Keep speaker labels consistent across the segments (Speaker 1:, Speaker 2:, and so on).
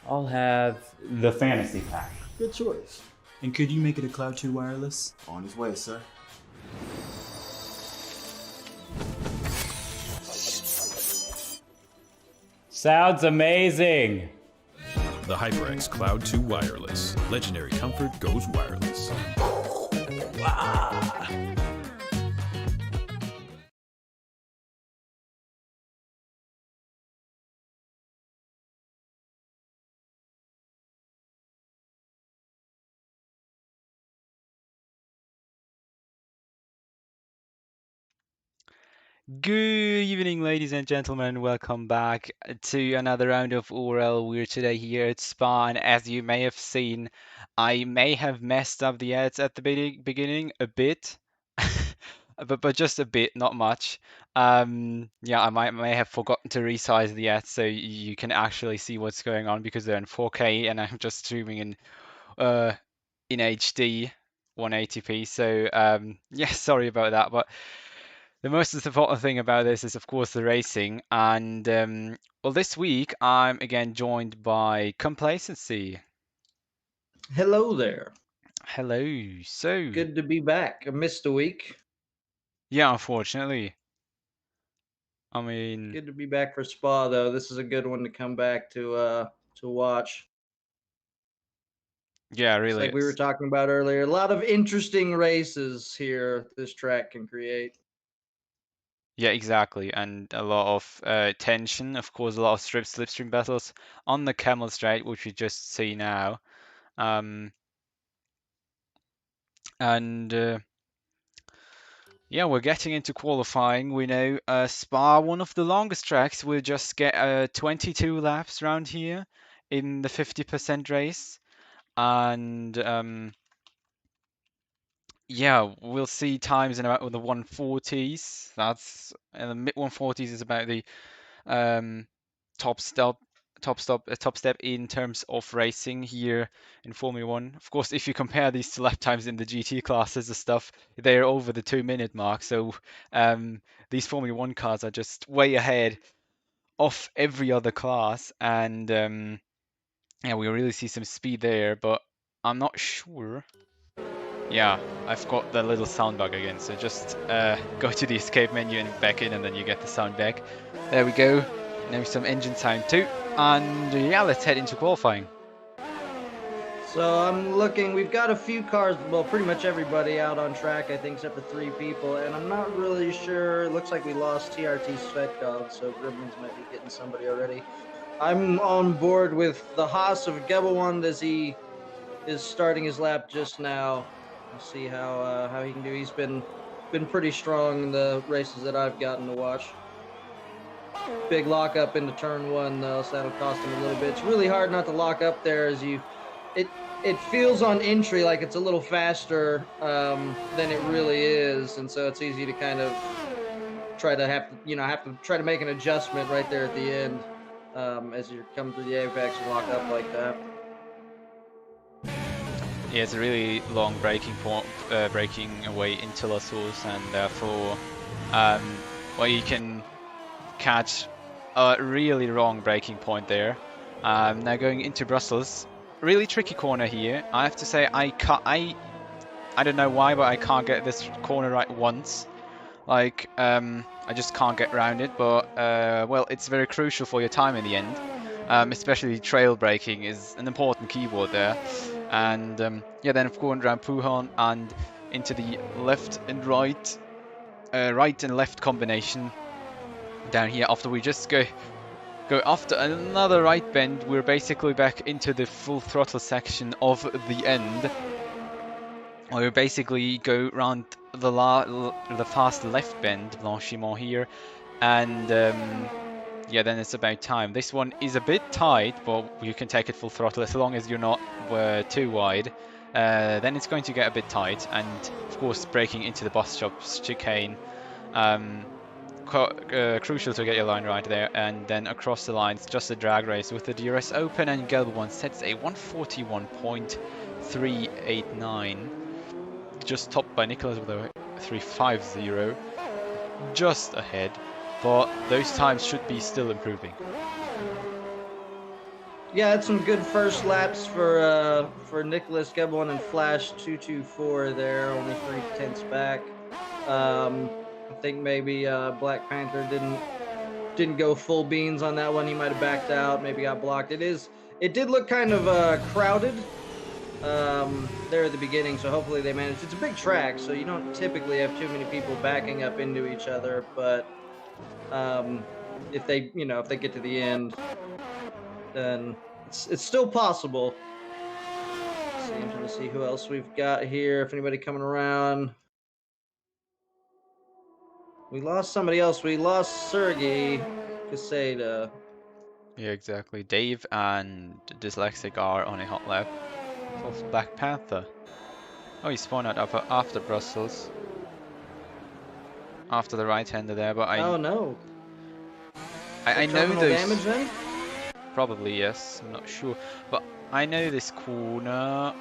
Speaker 1: I'll have the fantasy pack.
Speaker 2: Good choice.
Speaker 3: And could you make it a Cloud 2 wireless?
Speaker 2: On his way, sir.
Speaker 1: Sounds amazing!
Speaker 4: The HyperX Cloud 2 Wireless. Legendary comfort goes wireless.
Speaker 5: Good evening, ladies and gentlemen. Welcome back to another round of ORL. We're today here at Spa, and as you may have seen, I may have messed up the ads at the beginning a bit, but just a bit, not much. Yeah, I may have forgotten to resize the ads so you can actually see what's going on because they're in 4K and I'm just streaming in HD 180p. So yeah, sorry about that, but. The most important thing about this is, of course, the racing. And, well, this week I'm again joined by Complacency.
Speaker 6: Hello there.
Speaker 5: Hello. So,
Speaker 6: Good to be back. I missed a week.
Speaker 5: yeah, unfortunately. I mean,
Speaker 6: Good to be back for Spa though. This is a good one to come back to watch.
Speaker 5: yeah,
Speaker 6: It's
Speaker 5: really
Speaker 6: like we were
Speaker 5: is.
Speaker 6: talking about earlier. A lot of interesting races here this track can create.
Speaker 5: Yeah, exactly. And a lot of tension. Of course, a lot of slipstream battles on the Camel Straight, which we just see now. Um, and yeah, we're getting into qualifying. We know Spa, one of the longest tracks, will just get 22 laps around here in the 50% race. And yeah, we'll see times in about the 140s. That's in the mid 140s is about the um, top stop top step in terms of racing here in Formula One. Of course, if you compare these to lap times in the GT classes and stuff, they're over the 2 minute mark. So these Formula One cars are just way ahead of every other class, and yeah, we really see some speed there. But I'm not sure. Yeah, I've got the little sound bug again. So just go to the escape menu and back in, and then you get the sound back. There we go. Now some engine sound too. And yeah, let's head into qualifying.
Speaker 6: So I'm looking. We've got a few cars. Well, pretty much everybody out on track, I think, except for 3 people. And I'm not really sure. It looks like we lost TRT Svetkov, so Gremlins might be getting somebody already. I'm on board with the Haas of Gebelwand as he is starting his lap just now. We'll see how he can do. He's been pretty strong in the races that I've gotten to watch. Big lockup into turn one though, so that'll cost him a little bit. It's really hard not to lock up there as it feels on entry like it's a little faster than it really is, and so it's easy to kind of try to try to make an adjustment right there at the end as you're coming through the apex and lock up like that.
Speaker 5: Yeah, it's a really long braking point, braking away into La Source, and therefore, well, you can catch a really wrong braking point there. Now going into Brussels, really tricky corner here. I have to say, I don't know why, but I can't get this corner right once. Like, I just can't get around it. But well, it's very crucial for your time in the end. Especially trail braking is an important keyword there. And yeah, then of course around Pouhon and into the left and right, right and left combination down here. After we just go after another right bend, we're basically back into the full throttle section of the end. We basically go around the fast left bend, Blanchimont here, and yeah, then it's about time. This one is a bit tight, but you can take it full throttle as long as you're not too wide. Then it's going to get a bit tight, and of course braking into the bus stop's chicane. Crucial to get your line right there, and then across the lines, just a drag race with the DRS open, and Gelb1 sets a 141.389, just topped by Nicholas with a 350, just ahead, but those times should be still improving.
Speaker 6: Yeah, had some good first laps for Nicholas Gebelin and Flash 224 there, only 3/10 back. I think maybe Black Panther didn't go full beans on that one. He might have backed out, maybe got blocked. It did look kind of crowded there at the beginning, so hopefully they managed. It's a big track, so you don't typically have too many people backing up into each other, but if they get to the end, then it's still possible. Let's see, I'm trying to see who else we've got here. If anybody coming around. We lost somebody else. We lost Sergey Caseda.
Speaker 5: Yeah, exactly. Dave and Dyslexic are on a hot lap for Black Panther. Oh, he spawned out after Brussels. After the right-hander there, but
Speaker 6: Oh no.
Speaker 5: I know those.
Speaker 6: Damage then?
Speaker 5: Probably yes. I'm not sure, but I know this corner,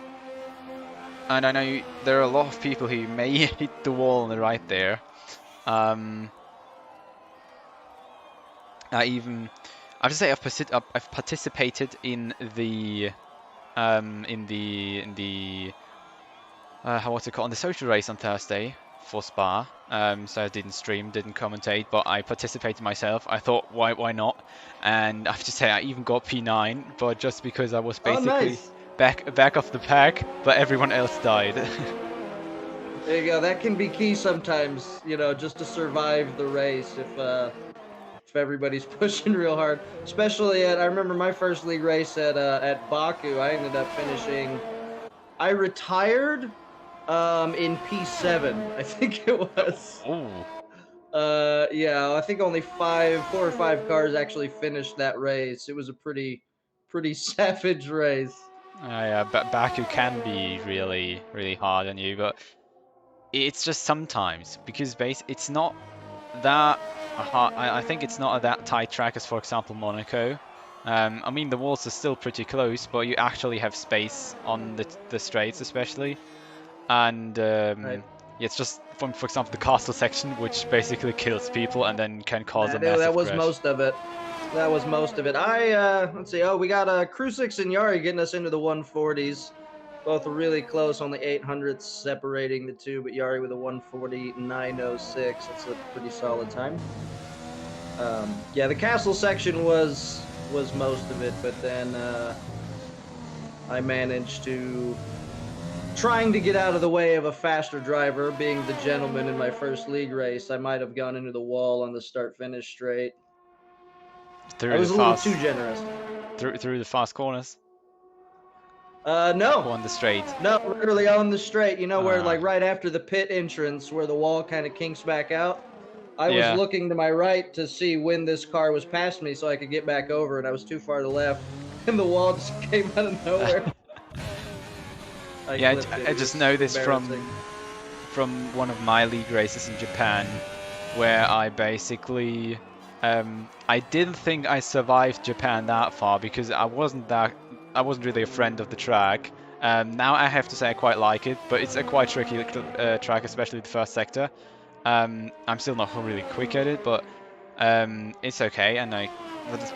Speaker 5: and I know there are a lot of people who may hit the wall on the right there. I have to say I've participated in the what's it called, on the social race on Thursday for Spa. So I didn't stream, didn't commentate, but I participated myself. I thought, why not? And I have to say, I even got P9, but just because I was basically back of the pack, but everyone else died.
Speaker 6: There you go. That can be key sometimes, just to survive the race if everybody's pushing real hard. Especially I remember my first league race at Baku. I ended up finishing. I retired in P7, I think it was.
Speaker 5: Oh.
Speaker 6: Yeah, I think only 4 or 5 cars actually finished that race. It was a pretty savage race.
Speaker 5: Yeah, but Baku can be really, really hard on you, but it's just sometimes, because it's not that hard. I think it's not a that tight track as, for example, Monaco. I mean, the walls are still pretty close, but you actually have space on the straights, especially. And
Speaker 6: Right.
Speaker 5: it's just, for example, the castle section, which basically kills people and then can cause a massive
Speaker 6: That was
Speaker 5: crash.
Speaker 6: most of it. That was most of it. Let's see. Oh, we got Krusix and Yari getting us into the 140s. Both really close, only 800 separating the two, but Yari with a 149.06. That's a pretty solid time. Yeah, the castle section was most of it, but then I managed to, trying to get out of the way of a faster driver, being the gentleman in my first league race, I might have gone into the wall on the start-finish straight. I was a little too generous.
Speaker 5: Through the fast corners?
Speaker 6: No.
Speaker 5: Or on the straight?
Speaker 6: No, literally on the straight. Where like right after the pit entrance, where the wall kind of kinks back out. I was looking to my right to see when this car was past me so I could get back over, and I was too far to the left, and the wall just came out of nowhere.
Speaker 5: I just know this from one of my league races in Japan, where I basically I didn't think I survived Japan that far because I wasn't really a friend of the track. Now I have to say I quite like it, but it's a quite tricky track, especially the first sector. I'm still not really quick at it, but it's okay, and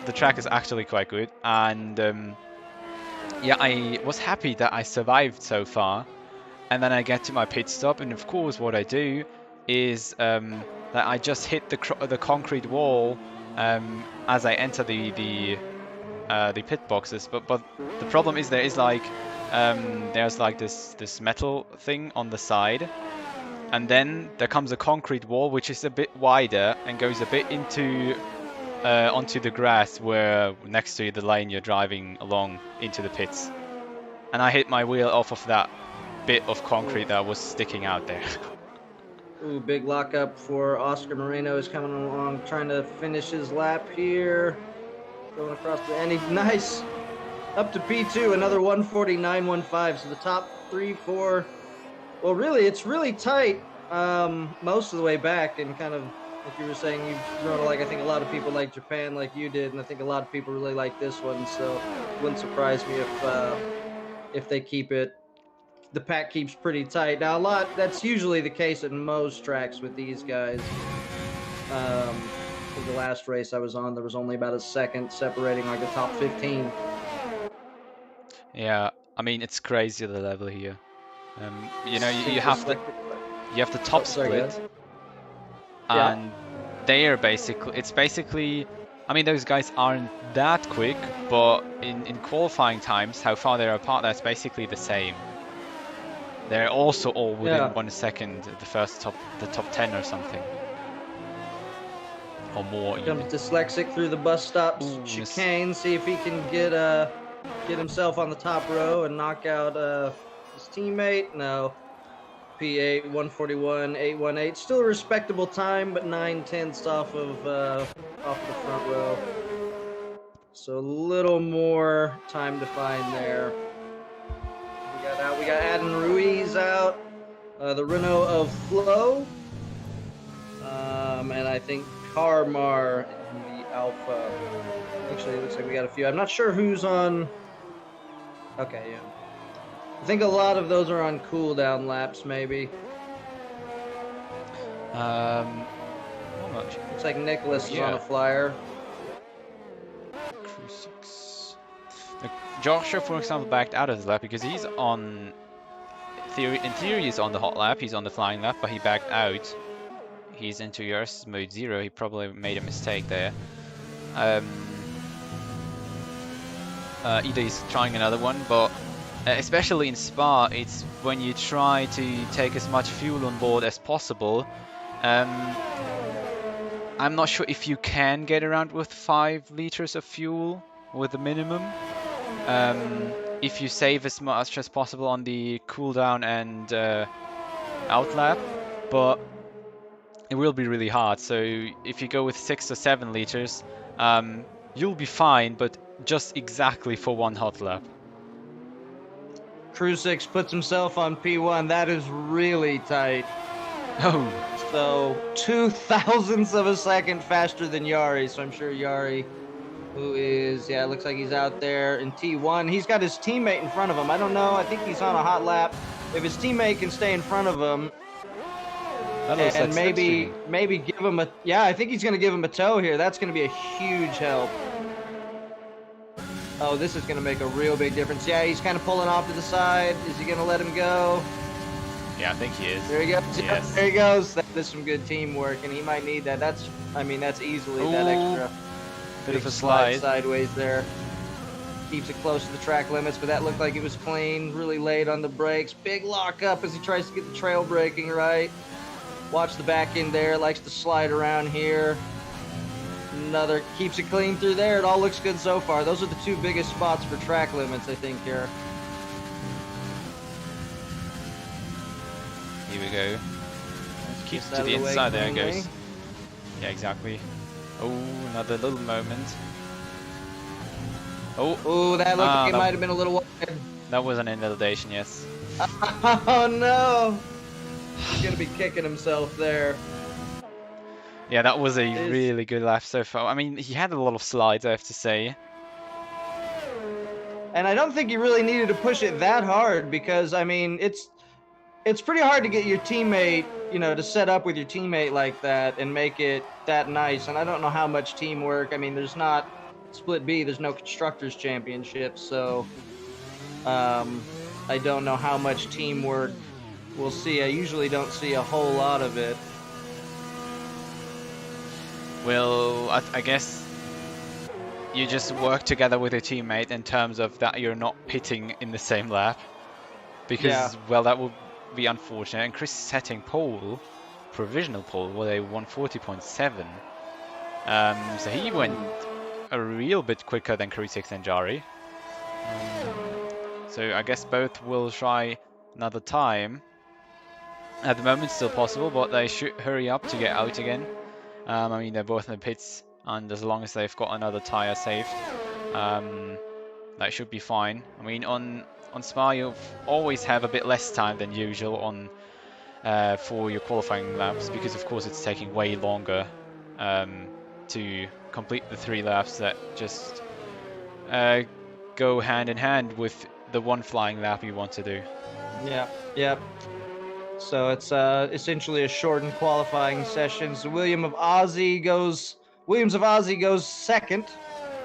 Speaker 5: the track is actually quite good. And yeah, I was happy that I survived so far. And then I get to my pit stop, and of course what I do is that I just hit the concrete wall as I enter the pit boxes. But the problem is there's like this metal thing on the side, and then there comes a concrete wall which is a bit wider and goes a bit into onto the grass where next to the lane you're driving along into the pits, and I hit my wheel off of that bit of concrete that was sticking out there.
Speaker 6: Ooh, big lockup for Oscar Moreno is coming along, trying to finish his lap here. Going across the end. Nice. Up to P2, another 149.15. So the top 3, 4. Well, really, it's really tight most of the way back, and kind of like you were saying, you've grown to like, I think a lot of people like Japan like you did, and I think a lot of people really like this one, so it wouldn't surprise me if they keep it. The pack keeps pretty tight. Now, that's usually the case at most tracks with these guys. For the last race I was on, there was only about a second separating like the top 15.
Speaker 5: Yeah, I mean it's crazy the level here. You know, you
Speaker 6: Super
Speaker 5: have the top
Speaker 6: Oh, sorry, go
Speaker 5: split,
Speaker 6: ahead. Yeah.
Speaker 5: and they're basically I mean those guys aren't that quick, but in qualifying times, how far they're apart, that's basically the same. They're also all within
Speaker 6: Yeah.
Speaker 5: 1 second, the top 10 or something, or more
Speaker 6: Comes
Speaker 5: even.
Speaker 6: Dyslexic through the bus stop
Speaker 5: Ooh,
Speaker 6: chicane. See if he can get himself on the top row and knock out his teammate. No. P8 141 818. Still a respectable time, but 9/10 off of the front row. So a little more time to find there. We got Adam Ruiz out. The Renault of Flo. And I think Carmar in the Alpha. Actually, it looks like we got a few. I'm not sure who's on. Okay, yeah. I think a lot of those are on cooldown laps, maybe.
Speaker 5: How much?
Speaker 6: Looks like Nicholas is on
Speaker 5: Yeah.
Speaker 6: a flyer.
Speaker 5: Crew 6. Like, Joshua, for example, backed out of the lap because he's on. In theory, he's on the hot lap. He's on the flying lap, but he backed out. He's into yours mode 0. He probably made a mistake there. Either he's trying another one, but especially in Spa, it's when you try to take as much fuel on board as possible. I'm not sure if you can get around with 5 liters of fuel with the minimum. If you save as much as possible on the cooldown and outlap, but it will be really hard. So if you go with 6 or 7 liters, you'll be fine, but just exactly for 1 hot lap.
Speaker 6: Crew 6 puts himself on P1. That is really tight.
Speaker 5: Oh.
Speaker 6: So 0.02 of a second faster than Yari. So I'm sure Yari, who is, yeah, it looks like he's out there in T1. He's got his teammate in front of him. I don't know. I think he's on a hot lap. If his teammate can stay in front of him, and maybe give him a, yeah, I think he's going to give him a tow here. That's going to be a huge help. Oh, this is going to make a real big difference. Yeah, he's kind of pulling off to the side. Is he going to let him go?
Speaker 5: Yeah, I think he is.
Speaker 6: There he goes.
Speaker 5: Yes.
Speaker 6: There he goes. That is some good teamwork, and he might need that. That's easily that extra
Speaker 5: Bit of a slide.
Speaker 6: sideways there. Keeps it close to the track limits, but that looked like it was clean. Really late on the brakes. Big lock up as he tries to get the trail braking right. Watch the back end there. Likes to slide around here. Another keeps it clean through there. It all looks good so far. Those are the 2 biggest spots for track limits, I think, here.
Speaker 5: Here we go. Keeps to the inside. There it goes. Yeah, exactly. Oh, another little moment.
Speaker 6: Oh, that looked like it might have been a little wide.
Speaker 5: That was an invalidation, yes.
Speaker 6: Oh no! He's gonna be kicking himself there.
Speaker 5: Yeah, that was a really good lap so far. I mean, he had a lot of slides, I have to say.
Speaker 6: And I don't think you really needed to push it that hard because, I mean, it's pretty hard to get your teammate, you know, to set up with your teammate like that and make it that nice. And I don't know how much teamwork. I mean, there's not Split B, there's no Constructors Championship, so I don't know how much teamwork we'll see. I usually don't see a whole lot of it.
Speaker 5: Well, I guess you just work together with your teammate in terms of that you're not pitting in the same lap. Because, well, that would be unfortunate. And Chris is setting pole, provisional pole, with a 140.7. So he went a real bit quicker than Crew 6 and Jari. So I guess both will try another time. At the moment, still possible, but they should hurry up to get out again. I mean, they're both in the pits, and as long as they've got another tire saved, that should be fine. I mean, on Spa, you always have a bit less time than usual on for your qualifying laps, because of course it's taking way longer to complete the 3 laps that just go hand in hand with the 1 flying lap you want to do.
Speaker 6: Yep. So it's essentially a shortened qualifying session. So Williams of Aussie goes second,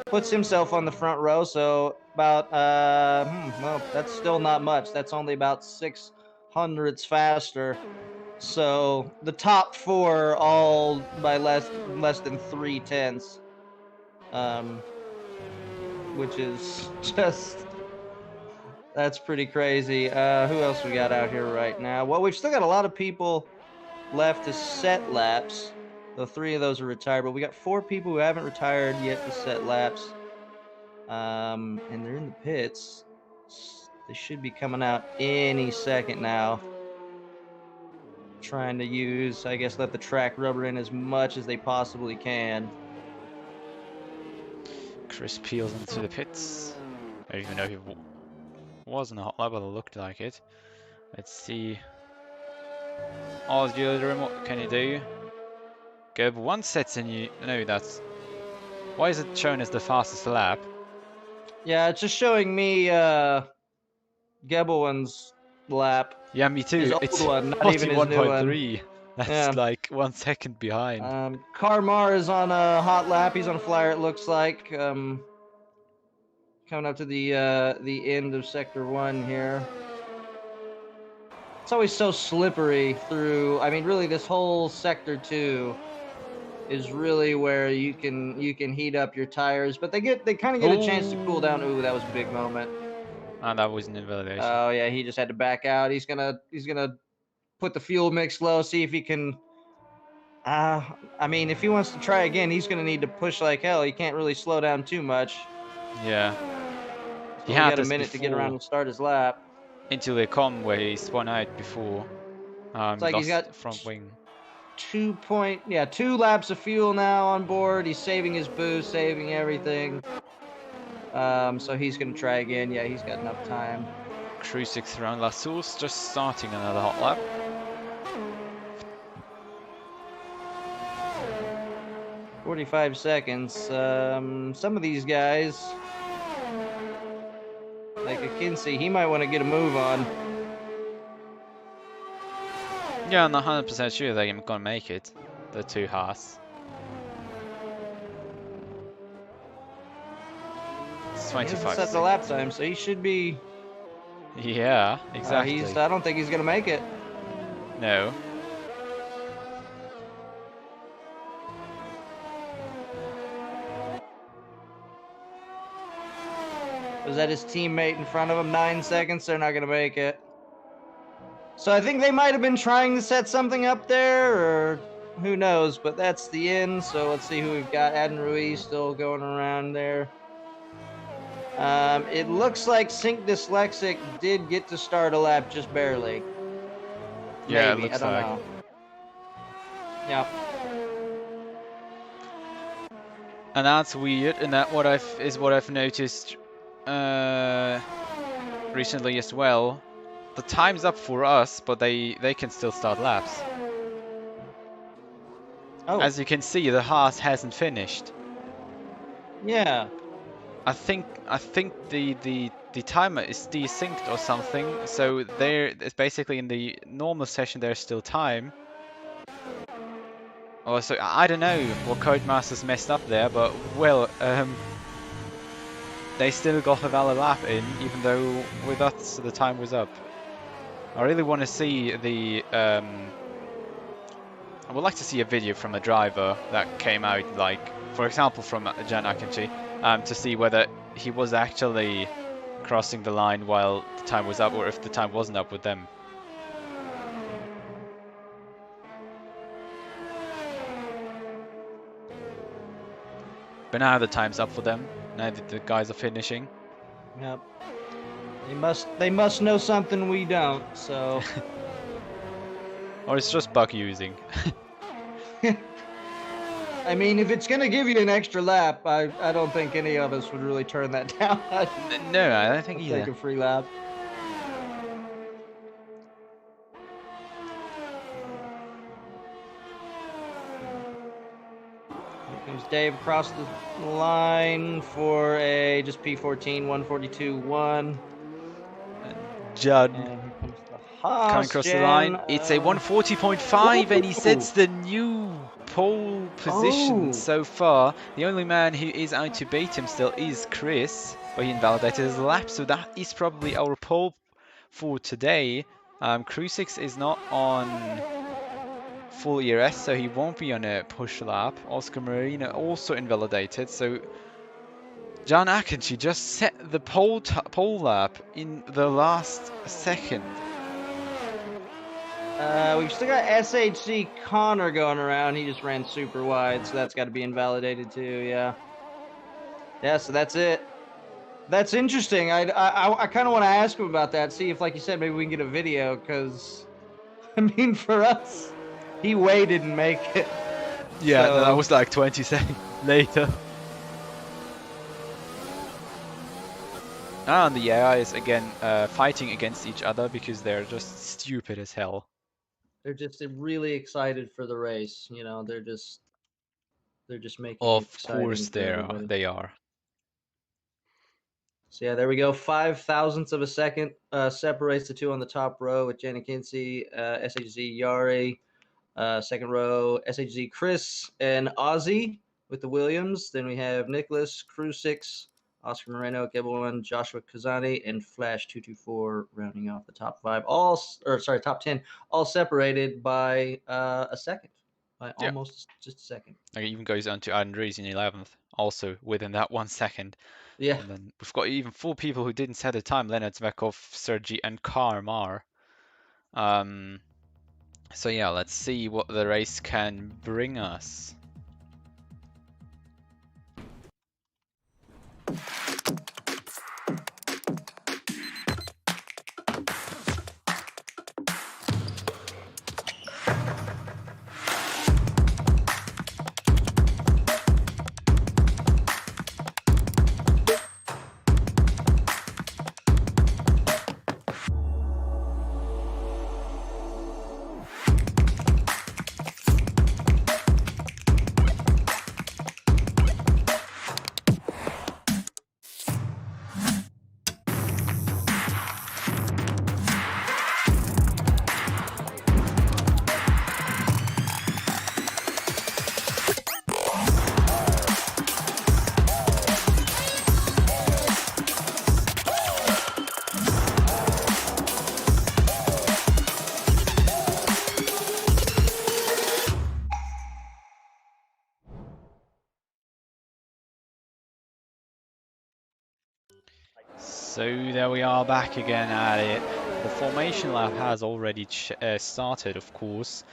Speaker 6: puts himself on the front row. So About well, that's still not much. That's only about 600ths faster. So the top four all by less than 3/10, which is just that's pretty crazy. Who else we got out here right now? Well, we've still got a lot of people left to set laps. Though 3 of those are retired, but we got 4 people who haven't retired yet to set laps. And they're in the pits. They should be coming out any second now. Trying to use, I guess, let the track rubber in as much as they possibly can.
Speaker 5: Chris peels into the pits. I don't even know if he wasn't a hot lap, but it looked like it. Let's see. Oh, the other remote, can you do? Go, but one sets in you. No, that's. Why is it shown as the fastest lap?
Speaker 6: Yeah, it's just showing me Gebelwan's lap.
Speaker 5: Yeah, me too.
Speaker 6: His old
Speaker 5: It's
Speaker 6: one, not even his new one.
Speaker 5: 41.3. That's
Speaker 6: Yeah.
Speaker 5: like 1 second behind.
Speaker 6: Carmar is on a hot lap. He's on a flyer, it looks like. Coming up to the end of Sector 1 here. It's always so slippery through. I mean, really, this whole Sector 2 is really where you can heat up your tires, but they kind of get a chance to cool down. Ooh, that was a big moment.
Speaker 5: And that was an invalidation.
Speaker 6: Oh yeah, he just had to back out. He's gonna put the fuel mix low, see if he can. I mean, if he wants to try again, he's gonna need to push like hell. He can't really slow down too much.
Speaker 5: Yeah.
Speaker 6: He had a minute to get around and start his lap.
Speaker 5: Into the con where he spun out before.
Speaker 6: It's like he's got
Speaker 5: front wing.
Speaker 6: 2 laps of fuel now on board. He's saving his boost, saving everything. So he's gonna try again. Yeah, he's got enough time.
Speaker 5: Crew 6th round. La Source just starting another hot lap.
Speaker 6: "45 seconds. Some of these guys, like a Kinsey, he might want to get a move on.
Speaker 5: Yeah, I'm not 100% sure they're gonna make it. The 2 Haas. It's 25
Speaker 6: Set the lap time, so he should be.
Speaker 5: Yeah, exactly.
Speaker 6: I don't think he's gonna make it.
Speaker 5: No.
Speaker 6: Was that his teammate in front of him? 9 seconds. They're not gonna make it. So I think they might have been trying to set something up there, or who knows, but that's the end. So let's see who we've got. Adin Ruiz still going around there. It looks like Sync Dyslexic did get to start a lap just barely.
Speaker 5: Yeah,
Speaker 6: maybe.
Speaker 5: it looks
Speaker 6: I don't
Speaker 5: like.
Speaker 6: know. Yeah.
Speaker 5: And that's weird, and that is what I've noticed recently as well. The time's up for us, but they can still start laps.
Speaker 6: Oh.
Speaker 5: As you can see, the Haas hasn't finished.
Speaker 6: Yeah.
Speaker 5: I think the timer is desynced or something. So it's basically in the normal session there's still time. Or so I don't know what Codemasters messed up there, but well, they still got a valid lap in, even though with us the time was up. I really want to see the. I would like to see a video from a driver that came out, like for example from Jan Akinci, to see whether he was actually crossing the line while the time was up, or if the time wasn't up with them. But now the time's up for them. Now that the guys are finishing.
Speaker 6: Yep. They must know something we don't. So.
Speaker 5: Or it's just bug using.
Speaker 6: I mean, if it's gonna give you an extra lap, I don't think any of us would really turn that down.
Speaker 5: No, I don't think either.
Speaker 6: Take a free lap. Here comes Dave across the line for a just P14 142.1.
Speaker 5: Judd.
Speaker 6: And here comes the
Speaker 5: coming across the line. It's a 140.5 and he sets the new pole position so far. The only man who is out to beat him still is Chris, but he invalidated his lap, so that is probably our pole for today. Crucix is not on full ERS, so he won't be on a push lap. Oscar Marina also invalidated, so John Akinci just set the pole lap in the last second.
Speaker 6: We've still got SHC Connor going around. He just ran super wide, so that's got to be invalidated too. Yeah. Yeah. So that's it. That's interesting. I kind of want to ask him about that. See if, like you said, maybe we can get a video. Because, I mean, for us, he way didn't make it.
Speaker 5: Yeah,
Speaker 6: so...
Speaker 5: that was like 20 seconds later. And the AI is again fighting against each other because they're just stupid as hell.
Speaker 6: They're just really excited for the race. You know, they're just making it
Speaker 5: Of
Speaker 6: exciting
Speaker 5: course
Speaker 6: for everybody.
Speaker 5: they are.
Speaker 6: So yeah, there we go. 5/1000ths of a second separates the two on the top row with Jenny Kinsey, SHZ Yari, second row SHZ Chris and Ozzy with the Williams. Then we have Nicholas, Crucix, Oscar Moreno, Gableman, Joshua Kazani, and Flash 224 rounding off the top 5. Top 10, all separated by a second, by almost just a second.
Speaker 5: Like it even goes on to Andres in 11th, also within that 1 second.
Speaker 6: Yeah.
Speaker 5: And then we've got even 4 people who didn't set a time: Leonard Zvekov, Sergi, and Karmar. So yeah, let's see what the race can bring us. So there we are, back again at it. The formation lap has already started, of course.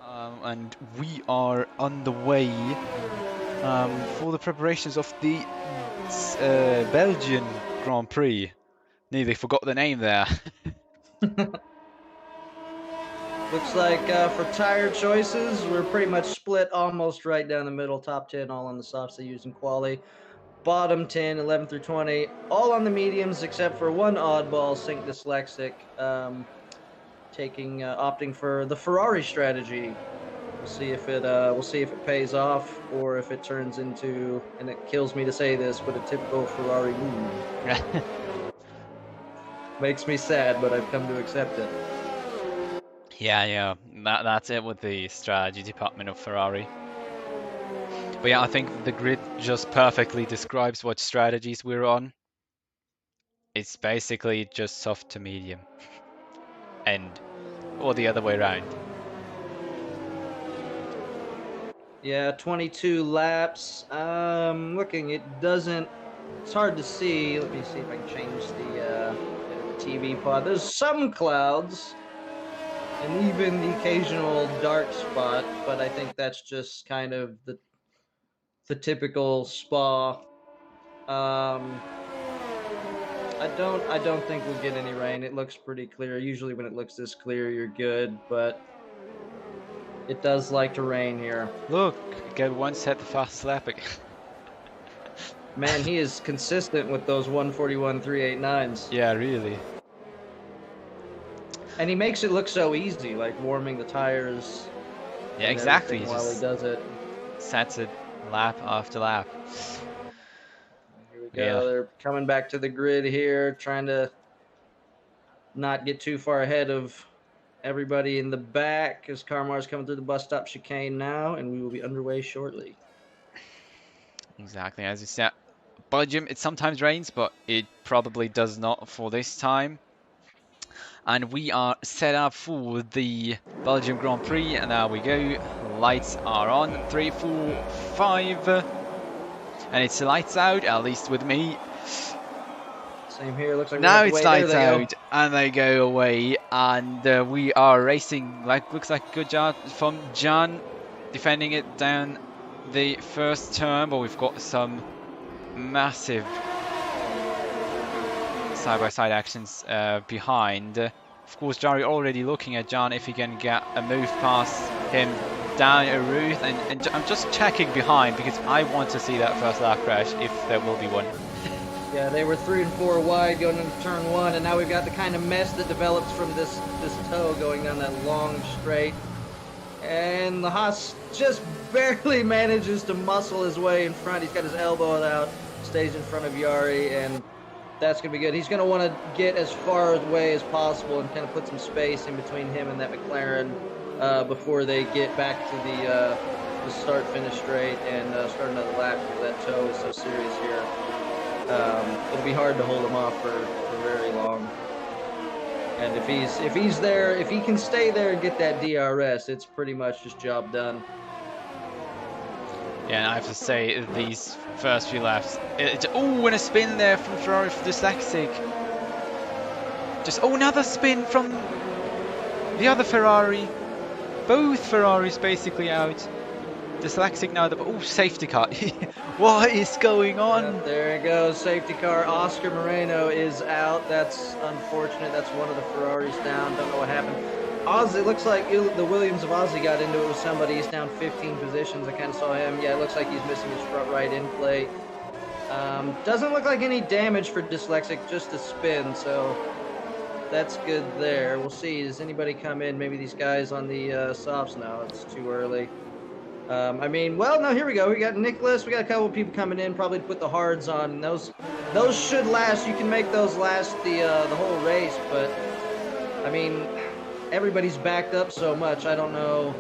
Speaker 5: And we are on the way for the preparations of the Belgian Grand Prix. Nearly forgot the name there.
Speaker 6: Looks like for tire choices, we're pretty much split almost right down the middle. Top 10 all on the softs they use in quali. Bottom 10, 11 through 20, all on the mediums except for one oddball sync dyslexic, opting for the Ferrari strategy. We'll see if it pays off or if it turns into, and it kills me to say this, but a typical Ferrari move. Makes me sad, but I've come to accept it.
Speaker 5: Yeah, that's it with the strategy department of Ferrari. But yeah, I think the grid just perfectly describes what strategies we're on. It's basically just soft to medium. Or the other way around.
Speaker 6: Yeah, 22 laps. Looking, it's hard to see. Let me see if I can change the TV pod. There's some clouds and even the occasional dark spot, but I think that's just kind of the typical Spa. I don't think we'll get any rain. It looks pretty clear. Usually when it looks this clear, you're good, but it does like to rain here.
Speaker 5: Look, Gab once set the fast lap again.
Speaker 6: Man, he is consistent with those 141.389s.
Speaker 5: Yeah, really.
Speaker 6: And he makes it look so easy, like warming the tires.
Speaker 5: Yeah, exactly.
Speaker 6: While he does it.
Speaker 5: Sets it lap after lap.
Speaker 6: Here we go. Yeah. They're coming back to the grid here, trying to not get too far ahead of everybody in the back, as Carmar's coming through the bus stop chicane now, and we will be underway shortly.
Speaker 5: Exactly, as you said, Belgium, it sometimes rains, but it probably does not for this time. And we are set up for the Belgium Grand Prix, and there we go. Lights are on, 3, 4, 5, and it's lights out, at least with me.
Speaker 6: Same here. Looks like
Speaker 5: Now
Speaker 6: we have to
Speaker 5: it's
Speaker 6: wait.
Speaker 5: lights
Speaker 6: There they
Speaker 5: out, and they go away, and we are racing. Looks like a good job from John, defending it down the first turn, but we've got some massive side-by-side actions behind. Of course, Jari already looking at John if he can get a move past him down a route, and I'm just checking behind because I want to see that first lap crash if there will be one.
Speaker 6: Yeah, they were 3 and 4 wide going into turn 1, and now we've got the kind of mess that develops from this toe going down that long straight. And the Haas just barely manages to muscle his way in front. He's got his elbow out, stays in front of Jari, and that's going to be good. He's going to want to get as far away as possible and kind of put some space in between him and that McLaren before they get back to the start-finish straight and start another lap, because that toe is so serious here. It'll be hard to hold him off for very long. And if he's there, if he can stay there and get that DRS, it's pretty much just job done.
Speaker 5: Yeah, and I have to say, these first few laps, oh, and a spin there from Ferrari for Dyslexic. Just, oh, another spin from the other Ferrari. Both Ferraris basically out. Dyslexic now, oh, safety car. What is going on?
Speaker 6: Yep, there it goes, safety car. Oscar Moreno is out. That's unfortunate. That's one of the Ferraris down. Don't know what happened. Ozzy, it looks like the Williams of Ozzy got into it with somebody. He's down 15 positions. I kind of saw him. Yeah, it looks like he's missing his front right end plate. Doesn't look like any damage for Dyslexic, just a spin, so that's good there. We'll see. Does anybody come in? Maybe these guys on the softs now. It's too early. I mean, well, no, here we go. We got Nicholas. We got a couple of people coming in, probably to put the hards on. And those should last. You can make those last the whole race, but I mean, everybody's backed up so much. I don't know.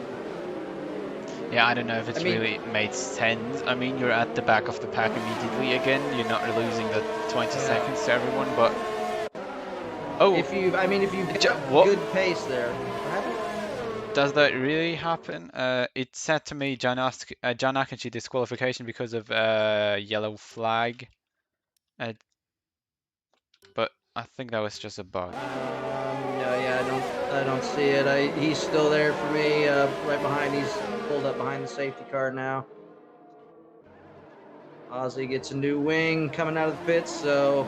Speaker 5: Yeah, I don't know if it's really made sense. I mean, you're at the back of the pack immediately again. You're not losing the 20 seconds to everyone, but oh,
Speaker 6: if you've got good pace there. What happened?
Speaker 5: Does that really happen? It said to me John Akinci disqualification because of yellow flag, but I think that was just a bug.
Speaker 6: Yeah, I don't see it. He's still there for me, right behind. He's pulled up behind the safety car now. Ozzy gets a new wing coming out of the pits, so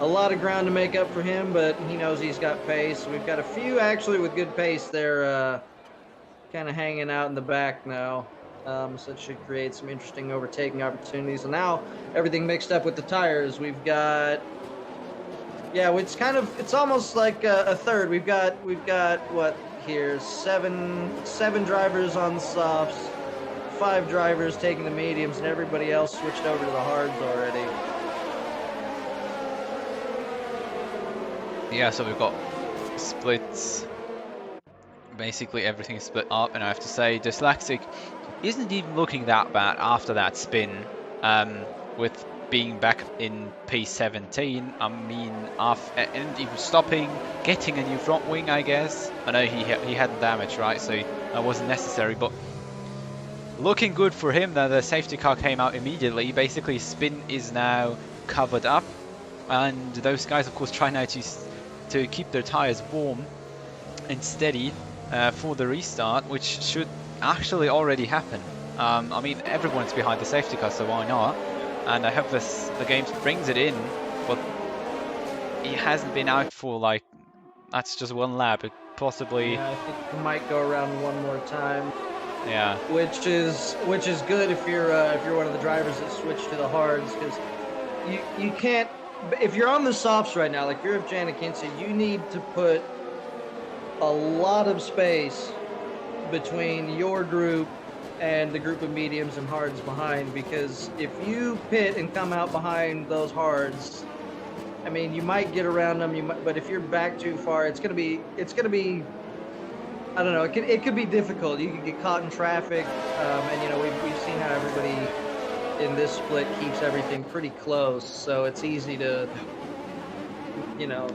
Speaker 6: a lot of ground to make up for him, but he knows he's got pace. We've got a few actually with good pace there, kind of hanging out in the back now. So it should create some interesting overtaking opportunities. And now everything mixed up with the tires. We've got, yeah, it's almost like a third. We've got what here? Seven drivers on the softs, 5 drivers taking the mediums, and everybody else switched over to the hards already.
Speaker 5: Yeah, so we've got splits. Basically everything is split up, and I have to say Dyslexic isn't even looking that bad after that spin, with being back in P17. I mean, and even stopping, getting a new front wing, I guess. I know he had damage, right, so that wasn't necessary, but looking good for him. That the safety car came out immediately. Basically spin is now covered up, and those guys of course try now to keep their tires warm and steady for the restart, which should actually already happen. I mean, everyone's behind the safety car, so why not? And I hope the game brings it in, but he hasn't been out for like, that's just one lap. It possibly.
Speaker 6: Yeah, I think he might go around one more time.
Speaker 5: Yeah.
Speaker 6: Which is good if you're one of the drivers that switch to the hards, because you can't. If you're on the softs right now, like if you're of Jan Akinci, you need to put a lot of space between your group and the group of mediums and hards behind, because if you pit and come out behind those hards, I mean, you might get around them, but if you're back too far, it's gonna be, I don't know, it could be difficult. You could get caught in traffic, and you know, we've seen how everybody in this split keeps everything pretty close, so it's easy to, you know,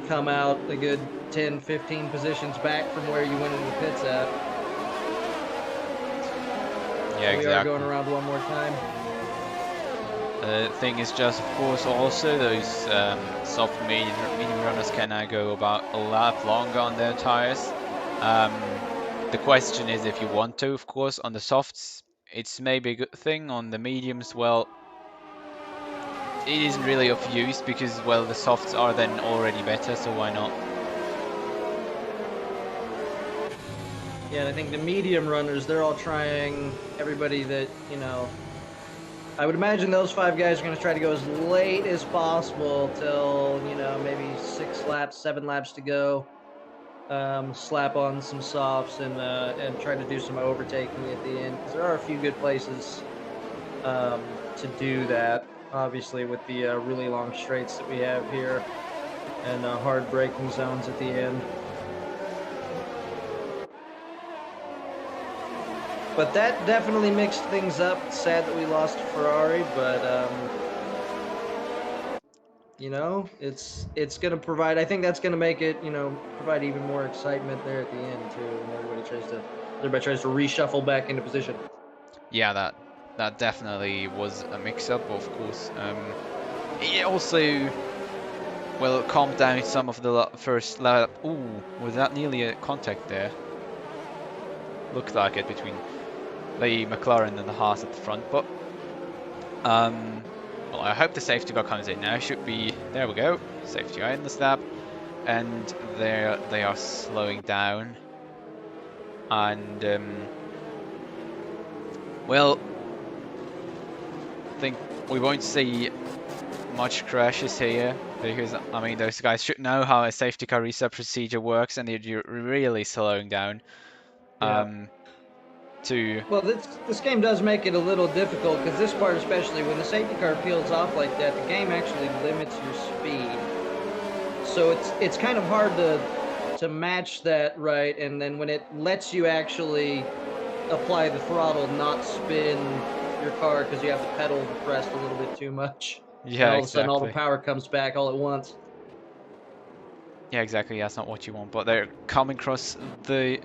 Speaker 6: come out a good 10, 15 positions back from where you went into the pits at.
Speaker 5: Yeah, exactly.
Speaker 6: We are going around one more time.
Speaker 5: The thing is just, of course, also those soft medium runners can now go about a lap longer on their tires. The question is if you want to, of course. On the softs, it's maybe a good thing. On the mediums, well, it isn't really of use because, well, the softs are then already better, so why not?
Speaker 6: Yeah, and I think the medium runners, they're all trying, everybody that, you know, I would imagine those 5 guys are going to try to go as late as possible till, you know, maybe 6 laps, 7 laps to go. Slap on some softs and try to do some overtaking at the end, because there are a few good places to do that, obviously, with the really long straights that we have here and hard braking zones at the end. But that definitely mixed things up. It's sad that we lost Ferrari, but you know, it's going to provide, I think that's going to make it, you know, provide even more excitement there at the end too, and everybody tries to reshuffle back into position.
Speaker 5: Yeah, that definitely was a mix-up, of course. It also, well, calmed down some of the first lap. Ooh, was that nearly a contact there? Looked like it between the McLaren and the Haas at the front, but well, I hope the safety car comes in now. Should be, there we go, safety car in the lap, and there they are slowing down, and well, I think we won't see much crashes here because, I mean, those guys should know how a safety car reset procedure works, and they're really slowing down.
Speaker 6: Yeah. Well, this game does make it a little difficult, because this part, especially when the safety car peels off like that, the game actually limits your speed. So it's kind of hard to match that right, and then when it lets you actually apply the throttle, not spin your car because you have the pedal pressed a little bit too much.
Speaker 5: Yeah,
Speaker 6: and all of a sudden all the power comes back all at once.
Speaker 5: Yeah, exactly. That's not what you want, but they're coming across the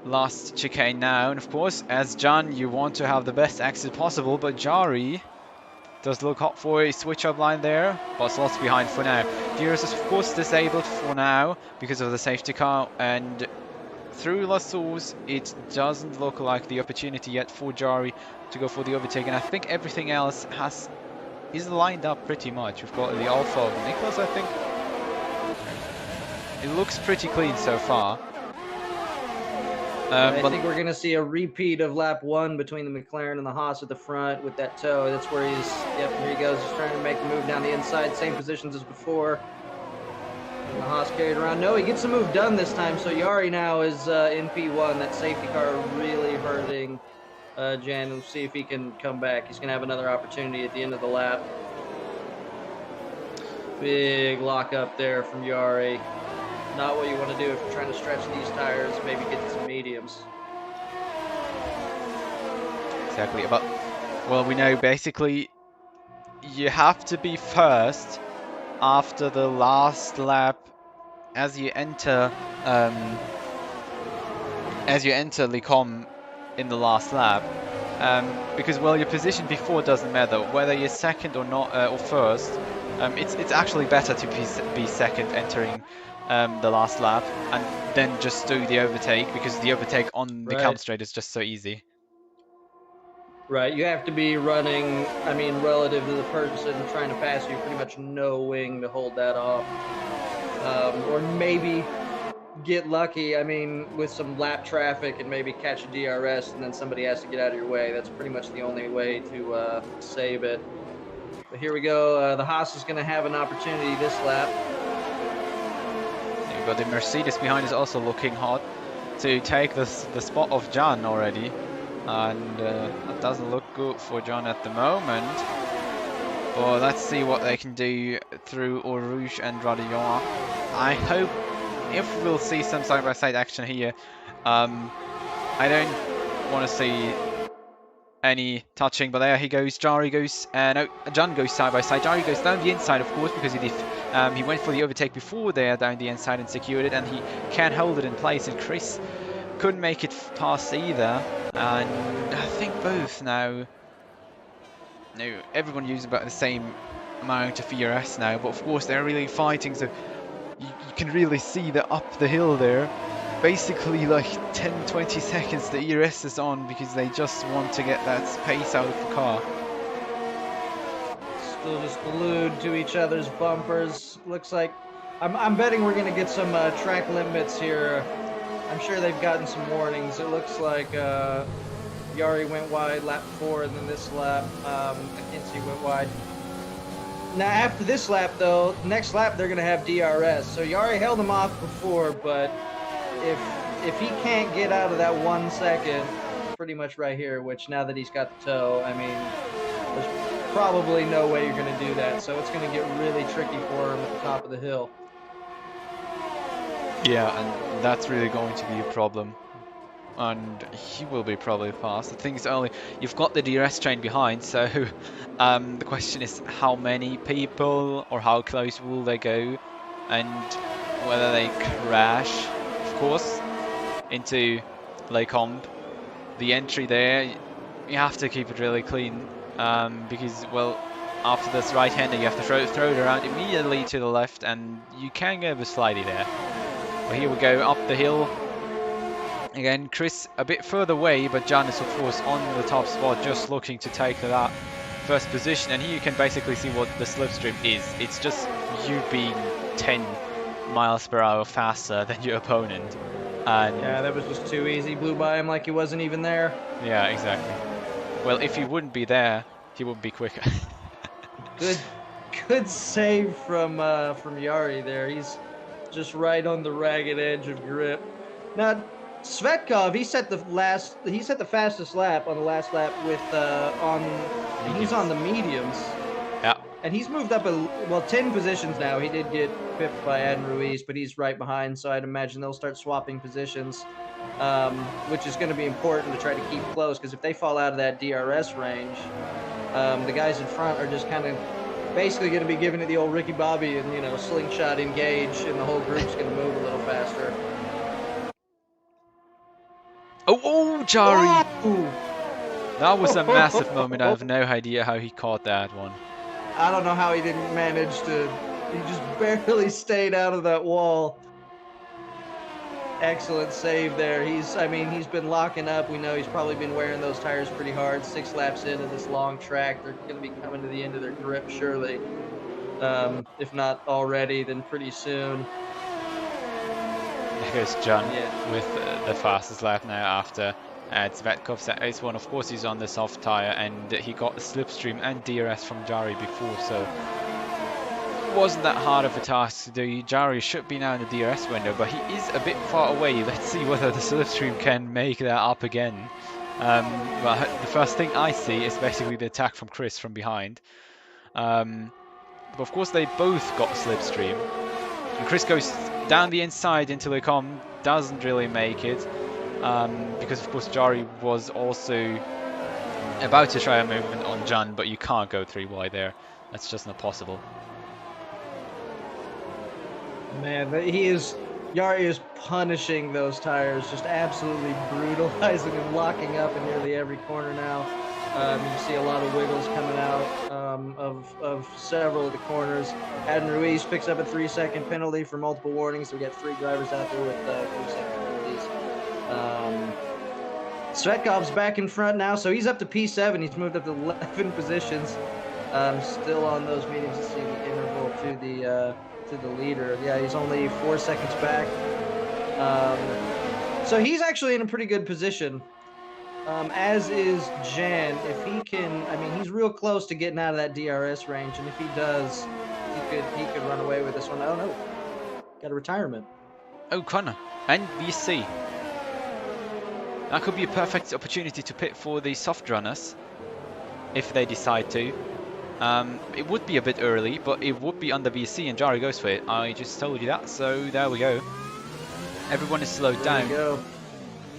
Speaker 5: last chicane now, and of course, as John, you want to have the best exit possible, but Jari does look hot for a switch-up line there, but slots behind for now. Gears is of course disabled for now because of the safety car, and through La Source, it doesn't look like the opportunity yet for Jari to go for the overtake, and I think everything else is lined up pretty much. We've got the Alpha of Nicholas, I think. It looks pretty clean so far.
Speaker 6: I think we're going to see a repeat of lap 1 between the McLaren and the Haas at the front with that toe. That's where yep, here he goes. He's trying to make the move down the inside, same positions as before. And the Haas carried around. No, he gets the move done this time, so Jari now is in P1. That safety car really hurting Jan. We'll see if he can come back. He's going to have another opportunity at the end of the lap. Big lock up there from Jari. Not what you want to do if you're trying to stretch these tires, maybe get some mediums.
Speaker 5: Exactly, but, well, we know basically you have to be first after the last lap as you enter Lecom in the last lap, because, well, your position before doesn't matter whether you're second or not, or first. It's actually better to be second entering the last lap and then just do the overtake, because the overtake on the count straight is just so easy.
Speaker 6: Right, you have to be running, I mean, relative to the person trying to pass you, pretty much no wing to hold that off. Or maybe get lucky, I mean, with some lap traffic and maybe catch a DRS and then somebody has to get out of your way. That's pretty much the only way to save it. But here we go, the Haas is going to have an opportunity this lap.
Speaker 5: You've got the Mercedes behind is also looking hot to take the spot of John already. And that doesn't look good for John at the moment. Well, let's see what they can do through Eau Rouge and raidillon. I hope if we'll see some side-by-side action here. I don't want to see any touching, but there he goes. Jari goes, no, Jan goes side by side. Jari goes down the inside, of course, because he went for the overtake before there, down the inside and secured it, and he can't hold it in place. And Chris couldn't make it past either, and I think both now. No, everyone uses about the same amount of ERS now, but of course they're really fighting, so you can really see that up the hill there. Basically like 10-20 seconds the ERS is on because they just want to get that space out of the car.
Speaker 6: Still just glued to each other's bumpers. Looks like I'm betting we're gonna get some track limits here. I'm sure they've gotten some warnings. It looks like Jari went wide lap 4, and then this lap McKinsey went wide. Now after this lap though, next lap they're gonna have DRS. So Jari held him off before, but if he can't get out of that 1 second, pretty much right here, which now that he's got the toe, I mean, there's probably no way you're going to do that. So it's going to get really tricky for him at the top of the hill.
Speaker 5: Yeah, and that's really going to be a problem. And he will be probably fast. The thing is only, you've got the DRS train behind, so the question is how many people or how close will they go, and whether they crash. Of course, into Les Combes. The entry there, you have to keep it really clean because, well, after this right-hander you have to throw it around immediately to the left, and you can go a bit slidey there. But here we go up the hill. Again, Chris a bit further away, but Jan is of course on the top spot, just looking to take that first position. And here you can basically see what the slipstream is. It's just you being 10 miles per hour faster than your opponent. And
Speaker 6: yeah, that was just too easy. Blew by him like he wasn't even there.
Speaker 5: Yeah, exactly. Well, if he wouldn't be there, he would be quicker.
Speaker 6: Good save from Jari there. He's just right on the ragged edge of grip. Now Svetkov, he set the fastest lap on the last lap with he's on the mediums.
Speaker 5: Yeah.
Speaker 6: And he's moved up 10 positions now. He did get pipped by Adin Ruiz, but he's right behind, so I'd imagine they'll start swapping positions, which is going to be important to try to keep close, because if they fall out of that DRS range, the guys in front are just kind of basically going to be giving it the old Ricky Bobby and, you know, slingshot engage, and the whole group's going to move a little faster.
Speaker 5: Oh, Jari!
Speaker 6: Ooh.
Speaker 5: That was a massive moment. I have no idea how he caught that one.
Speaker 6: I don't know how he didn't manage to. He just barely stayed out of that wall. Excellent save there. He's been locking up. We know he's probably been wearing those tires pretty hard. 6 laps into this long track, they're going to be coming to the end of their grip surely. If not already, then pretty soon.
Speaker 5: There goes John with the fastest lap now after Zvetkov's ace one. Of course, he's on the soft tire, and he got the slipstream and DRS from Jari before, so it wasn't that hard of a task to do. Jari should be now in the DRS window, but he is a bit far away. Let's see whether the slipstream can make that up again. Well, the first thing I see is basically the attack from Chris from behind. But of course, they both got slipstream. And Chris goes down the inside into Les Combes, doesn't really make it. Because of course Jari was also about to try a movement on Jan, but you can't go 3 wide there. That's just not possible.
Speaker 6: Man, Jari is punishing those tires, just absolutely brutalizing and locking up in nearly every corner now. You see a lot of wiggles coming out of several of the corners. Adin Ruiz picks up a 3-second penalty for multiple warnings. So we got 3 drivers out there with 3-second penalties. Svetkov's back in front now, so he's up to P7. He's moved up to 11 positions. Still on those mediums. Let's see the interval to the leader. Yeah, he's only 4 seconds back. So he's actually in a pretty good position. As is Jan. If he can, he's real close to getting out of that DRS range, and if he does, he could run away with this one. Oh no, got a retirement.
Speaker 5: Oh, Connor and VC. That could be a perfect opportunity to pit for the soft runners, if they decide to. It would be a bit early, but it would be under VC, and Jari goes for it. I just told you that, so there we go. Everyone is slowed
Speaker 6: There
Speaker 5: down.
Speaker 6: we go.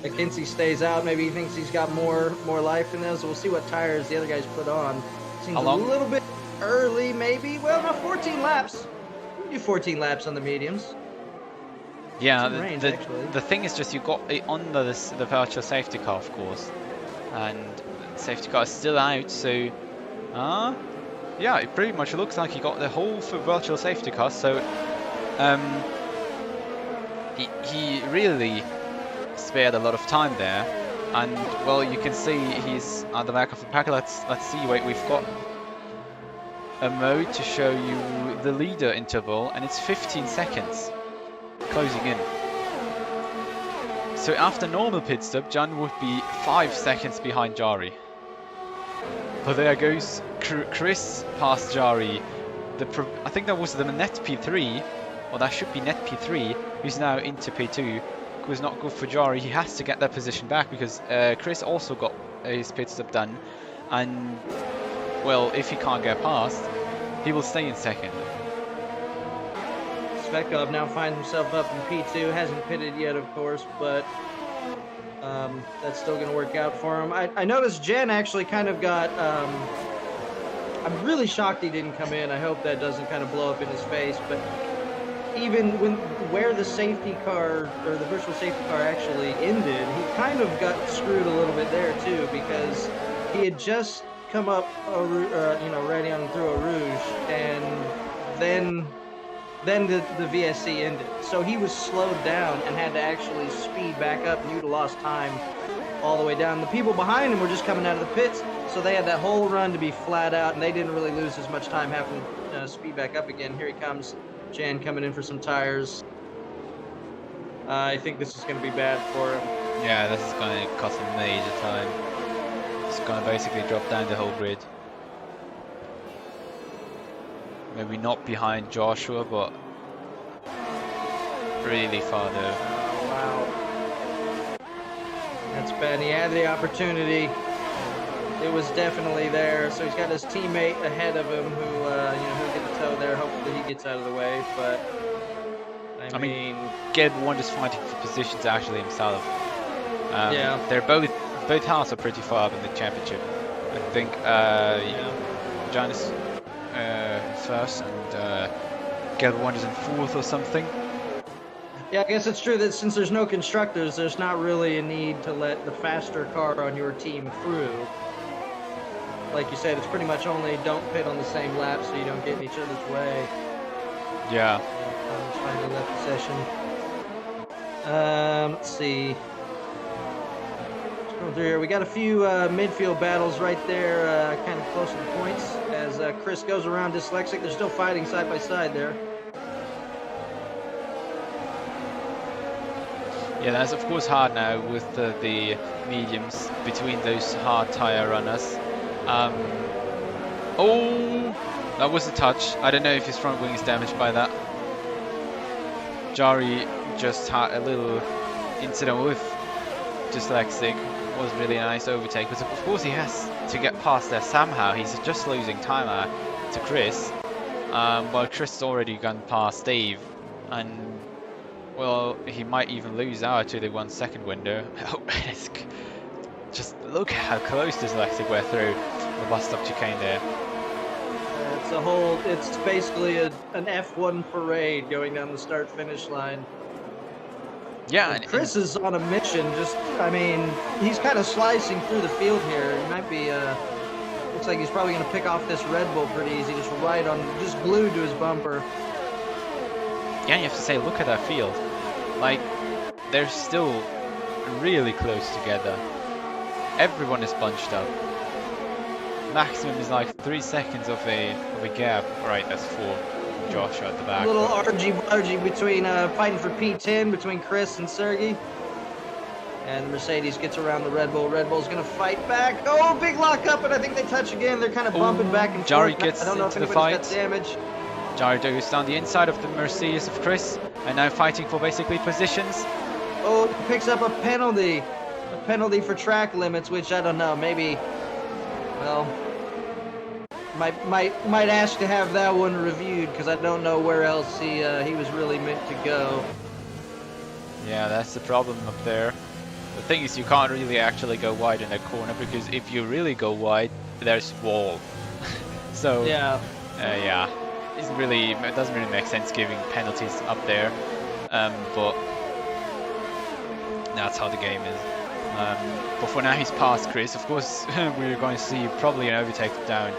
Speaker 6: McKinsey stays out. Maybe he thinks he's got more life in this. We'll see what tires the other guys put on. Seems a little bit early, maybe. Well, no, 14 laps. We can do 14 laps on the mediums.
Speaker 5: Yeah,
Speaker 6: range,
Speaker 5: the thing is just you got it under the virtual safety car, of course, and safety car is still out. So, yeah, it pretty much looks like he got the whole virtual safety car. So, he really spared a lot of time there, and well, you can see he's at the back of the pack. Let's see. Wait, we've got a mode to show you the leader interval, and it's 15 seconds closing in. So after normal pit stop, John would be 5 seconds behind Jari. But there goes Chris past Jari. I think that was the net P3, or that should be net P3, who's now into P2. It was not good for Jari. He has to get that position back because Chris also got his pit stop done, and well, if he can't get past, he will stay in second.
Speaker 6: Svetkov now finds himself up in P2. Hasn't pitted yet, of course, but that's still going to work out for him. I noticed Jen actually kind of got... I'm really shocked he didn't come in. I hope that doesn't kind of blow up in his face, but even where the safety car, or the virtual safety car actually ended, he kind of got screwed a little bit there too, because he had just come up, raidillon through a rouge, and then the VSC ended. So he was slowed down and had to actually speed back up, and he would have lost time all the way down. The people behind him were just coming out of the pits, so they had that whole run to be flat out, and they didn't really lose as much time having to speed back up again. Here he comes, Jan coming in for some tires. I think this is going to be bad for him.
Speaker 5: Yeah, this is going to cost him major time. It's going to basically drop down the whole grid. Maybe not behind Joshua, but really far though.
Speaker 6: Wow. That's bad. He had the opportunity. It was definitely there. So he's got his teammate ahead of him who, who'll get the tow there. Hopefully he gets out of the way. But I mean,
Speaker 5: Gelb just fighting for positions actually himself.
Speaker 6: Yeah.
Speaker 5: They're both halves are pretty far up in the championship. I think John is first, and Gelb is in fourth or something.
Speaker 6: Yeah, I guess it's true that since there's no constructors, there's not really a need to let the faster car on your team through. Like you said, it's pretty much only don't pit on the same lap so you don't get in each other's way.
Speaker 5: Yeah.
Speaker 6: Finally left the session. Let's see. Just going through here. We got a few midfield battles right there, kind of close to the points. As Chris goes around Dyslexic, they're still fighting side by side there.
Speaker 5: Yeah, that's of course hard now with the mediums between those hard tire runners. Oh, that was a touch. I don't know if his front wing is damaged by that. Jari just had a little incident with Dyslexic. Was really a nice overtake, but of course he has to get past there somehow. He's just losing time to Chris, while Chris has already gone past Dave, and well, he might even lose out to the 1 second window. Just look how close Dyslexic were through the bus stop chicane there.
Speaker 6: It's basically an F1 parade going down the start-finish line.
Speaker 5: Yeah,
Speaker 6: and Chris is on a mission. He's kind of slicing through the field here. He might be, looks like he's probably going to pick off this Red Bull pretty easy, just glued to his bumper.
Speaker 5: Yeah, you have to say, look at that field. Like, they're still really close together. Everyone is bunched up. Maximum is like 3 seconds of a gap. Right, that's 4. Joshua at the back.
Speaker 6: A little argy-bargy between fighting for P10 between Chris and Sergey. And Mercedes gets around the Red Bull. Red Bull's gonna fight back. Oh, big lock up, and I think they touch again. They're kind of bumping back and forth.
Speaker 5: Jari gets
Speaker 6: I don't know if
Speaker 5: into the
Speaker 6: anybody's
Speaker 5: fight.
Speaker 6: got damage.
Speaker 5: Jari goes down the inside of the Mercedes of Chris, and now fighting for basically positions.
Speaker 6: Oh, he picks up a penalty. A penalty for track limits, which I don't know, maybe, well, Might ask to have that one reviewed because I don't know where else he was really meant to go.
Speaker 5: Yeah, that's the problem up there. The thing is, you can't really actually go wide in that corner because if you really go wide, there's wall. So
Speaker 6: Yeah.
Speaker 5: yeah, it doesn't really make sense giving penalties up there. But that's how the game is. But for now, he's past Chris. Of course, we're going to see probably an overtake down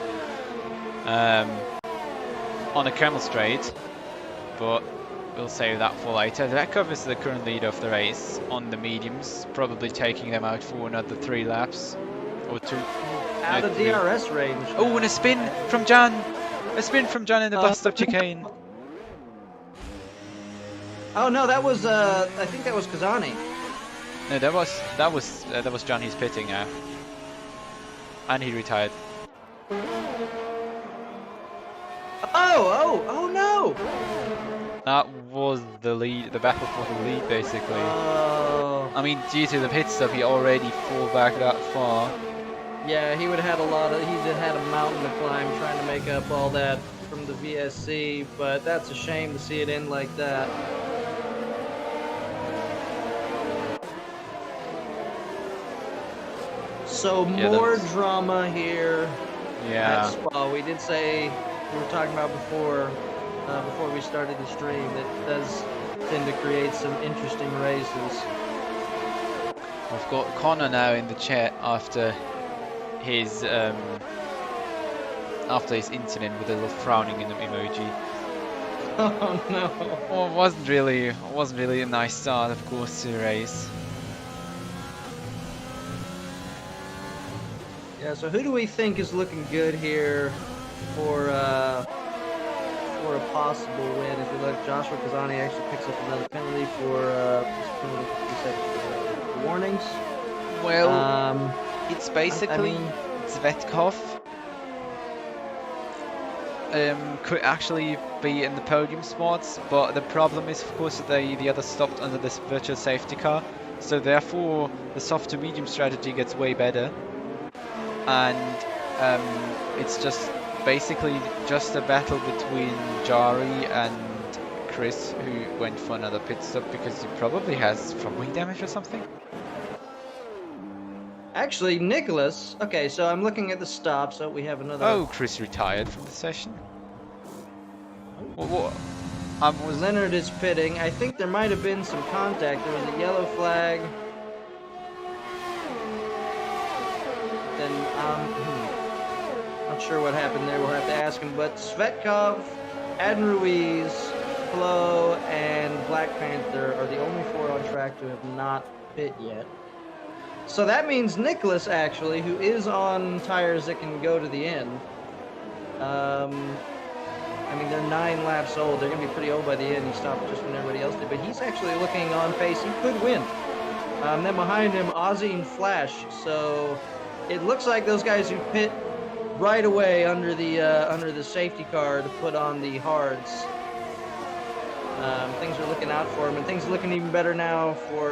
Speaker 5: on a camel straight, but we'll save that for later. That covers the current lead of the race on the mediums, probably taking them out for another 3 laps or 2.
Speaker 6: Out of DRS range.
Speaker 5: Oh, and a spin from Jan! A spin from Jan in the bus stop chicane.
Speaker 6: Oh no, that was I think that was Kazani.
Speaker 5: No, that was Jan. He's pitting now, and he retired.
Speaker 6: Oh no!
Speaker 5: That was the lead, the battle for the lead, basically.
Speaker 6: Oh.
Speaker 5: I mean, due to the pit stop, he already fall back that far.
Speaker 6: Yeah, he'd had a mountain to climb trying to make up all that from the VSC, but that's a shame to see it end like that. So more drama here at Spa. We did say, we were talking about before we started the stream, that it does tend to create some interesting races.
Speaker 5: We've got Connor now in the chat after his incident with a little frowning in the emoji.
Speaker 6: Oh no!
Speaker 5: Well, it wasn't really a nice start, of course, to the race.
Speaker 6: Yeah. So who do we think is looking good here for a possible win? If you look, Joshua Kazani actually picks up another penalty for warnings.
Speaker 5: Well, it's basically Zvetkov could actually be in the podium spots, but the problem is, of course, that the others stopped under this virtual safety car, so therefore the soft to medium strategy gets way better, and it's just basically just a battle between Jari and Chris, who went for another pit stop because he probably has front wing damage or something.
Speaker 6: Actually, Nicholas. Okay, so I'm looking at the stop. So we have another.
Speaker 5: Oh, Chris retired from the session. What?
Speaker 6: Leonard is pitting. I think there might have been some contact. There was a yellow flag. Then not sure what happened there. We'll have to ask him. But Svetkov, Adin Ruiz, Flo, and Black Panther are the only 4 on track to have not pit yet. So that means Nicholas, actually, who is on tires that can go to the end. I mean, they're 9 laps old. They're going to be pretty old by the end. He stopped just when everybody else did. But he's actually looking on pace. He could win. Then behind him, Ozzy and Flash. So it looks like those guys who pit right away under the safety car to put on the hards. Things are looking out for him, and things are looking even better now for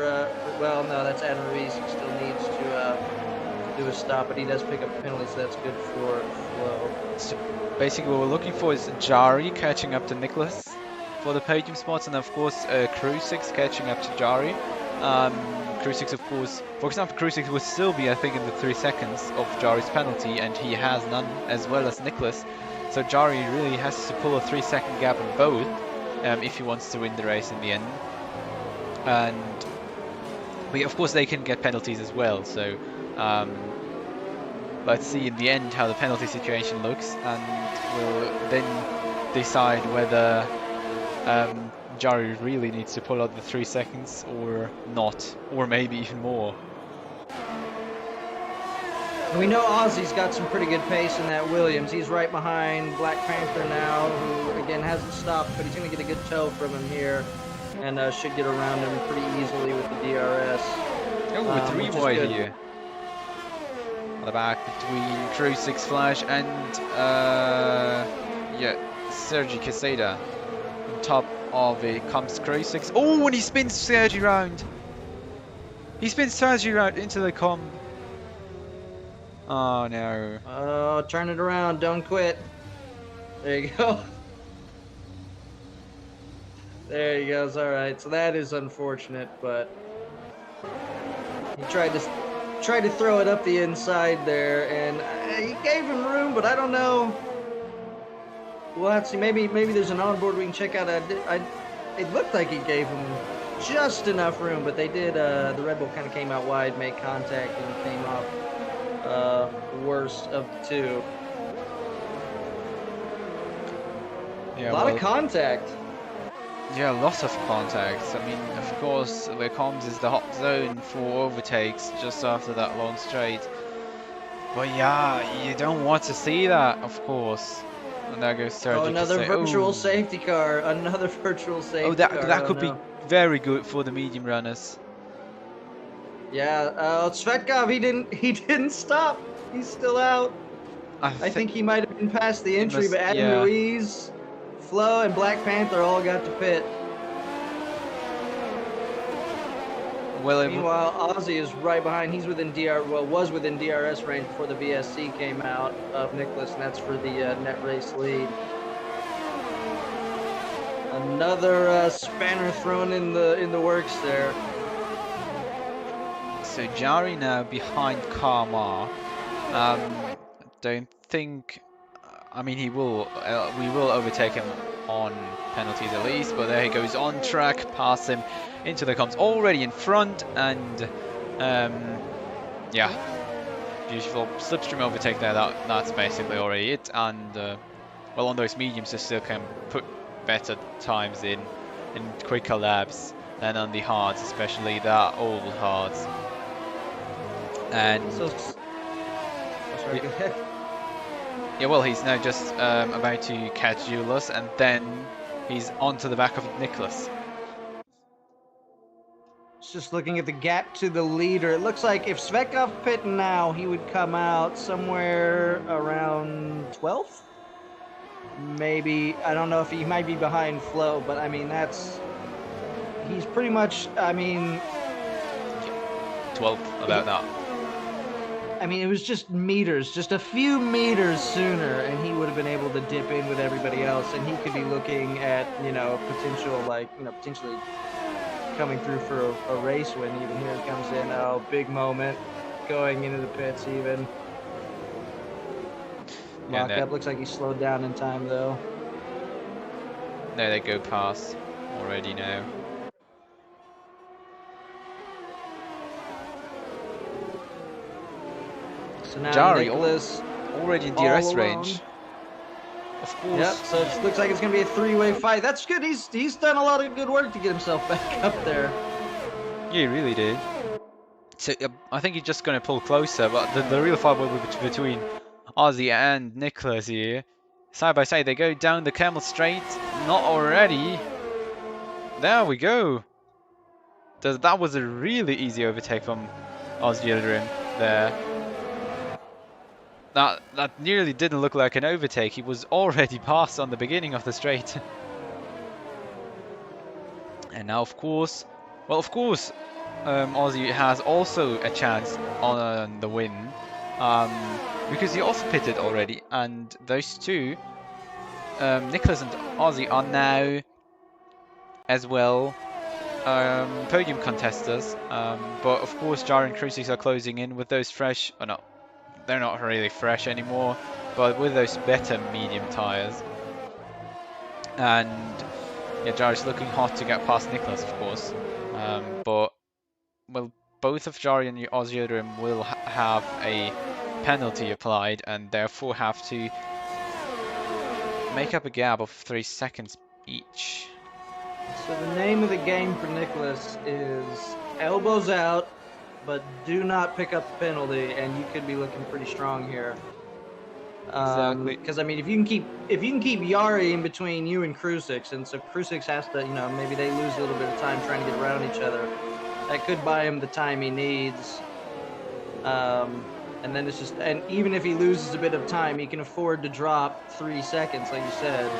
Speaker 6: well, no, that's Adam Ruiz. He still needs to do a stop, but he does pick up a penalty, so that's good for Flo.
Speaker 5: So basically what we're looking for is Jari catching up to Nicholas for the podium spots, and of course Krusix catching up to Jari. Krusix, of course, for example, Krusix will still be, I think, in the 3 seconds of Jari's penalty, and he has none, as well as Nicholas. So Jari really has to pull a 3-second gap on both. If he wants to win the race in the end, and of course they can get penalties as well, so let's see in the end how the penalty situation looks, and we'll then decide whether Jari really needs to pull out the 3 seconds or not, or maybe even more.
Speaker 6: We know Ozzy's got some pretty good pace in that Williams. He's right behind Black Panther now, who again hasn't stopped, but he's going to get a good tow from him here, and should get around him pretty easily with the DRS.
Speaker 5: Oh, 3 wide here. At the back between Krusix, Flash, and Sergi Quesada. On top of it comes Krusix. Oh, and he spins Sergi round. He spins Sergi round into the comb. Oh no.
Speaker 6: Oh, turn it around. Don't quit. There you go. There he goes. All right. So that is unfortunate, but he tried to throw it up the inside there, and he gave him room, but I don't know. We'll have to see. Maybe there's an onboard we can check out. It looked like he gave him just enough room, but they did. The Red Bull kind of came out wide, made contact, and came off worst of the two.
Speaker 5: Yeah,
Speaker 6: a lot of contact.
Speaker 5: Yeah, lots of contacts. I mean, of course, where comms is the hot zone for overtakes just after that long straight. But yeah, you don't want to see that, of course. And there goes Sergio.
Speaker 6: Oh, another virtual safety car. Another virtual safety car.
Speaker 5: That could be very good for the medium runners.
Speaker 6: Yeah, Svetkov, he didn't stop. He's still out. I think he might have been past the entry, but Adam Ruiz, Flo, and Black Panther all got to pit.
Speaker 5: Well,
Speaker 6: meanwhile, Ozzy is right behind. He's within was within DRS range before the VSC came out of Nicholas, and that's for the net race lead. Another spanner thrown in the works there.
Speaker 5: So Jari now behind Karma. Don't think. I mean, we will overtake him on penalties at least, but there he goes on track, pass him into the comms, already in front, and yeah, beautiful slipstream overtake there. That's basically already it, and well, on those mediums, they still can put better times in quicker laps than on the hards, especially the old hards. And
Speaker 6: sorry, go ahead.
Speaker 5: Yeah, well, he's now just about to catch Julius, and then he's onto the back of Nicholas.
Speaker 6: Just looking at the gap to the leader, it looks like if Svetkov pit now, he would come out somewhere around 12th? Maybe, I don't know if he might be behind Flo, but I mean, he's pretty much, I mean...
Speaker 5: 12th, about that.
Speaker 6: I mean, it was just meters, just a few meters sooner, and he would have been able to dip in with everybody else, and he could be looking at, potentially coming through for a race win. Even here it comes in. Oh, big moment going into the pits even. Mock-up looks like he slowed down in time, though.
Speaker 5: There they go past already now.
Speaker 6: So now
Speaker 5: Jari
Speaker 6: Nicholas
Speaker 5: already in DRS range. Of course.
Speaker 6: Yep, so it looks like it's going to be a three-way fight. That's good. He's done a lot of good work to get himself back up there.
Speaker 5: Yeah, he really did. So I think he's just going to pull closer, but the real fight will be between Ozzy and Nicholas here. Side by side, they go down the Camel Straight. Not already. There we go. That was a really easy overtake from Ozzy Yildirim there. That nearly didn't look like an overtake. He was already past on the beginning of the straight. And now, of course, Ozzy has also a chance on the win. Because he also pitted already. And those two, Nicholas and Ozzy, are now as well podium contesters. But of course, Jari and Crucix are closing in with those fresh, or not. They're not really fresh anymore, but with those better medium tyres. And yeah, Jari's looking hot to get past Nicholas, of course. But well, both of Jari and Ozzy Yildirim will have a penalty applied, and therefore have to make up a gap of 3 seconds each.
Speaker 6: So the name of the game for Nicholas is elbows out, but do not pick up the penalty, and you could be looking pretty strong here.
Speaker 5: Exactly.
Speaker 6: Because I mean, if you can keep Jari in between you and Crucix, and so Crucix has to, maybe they lose a little bit of time trying to get around each other. That could buy him the time he needs. And then it's just, and even if he loses a bit of time, he can afford to drop 3 seconds, like you said.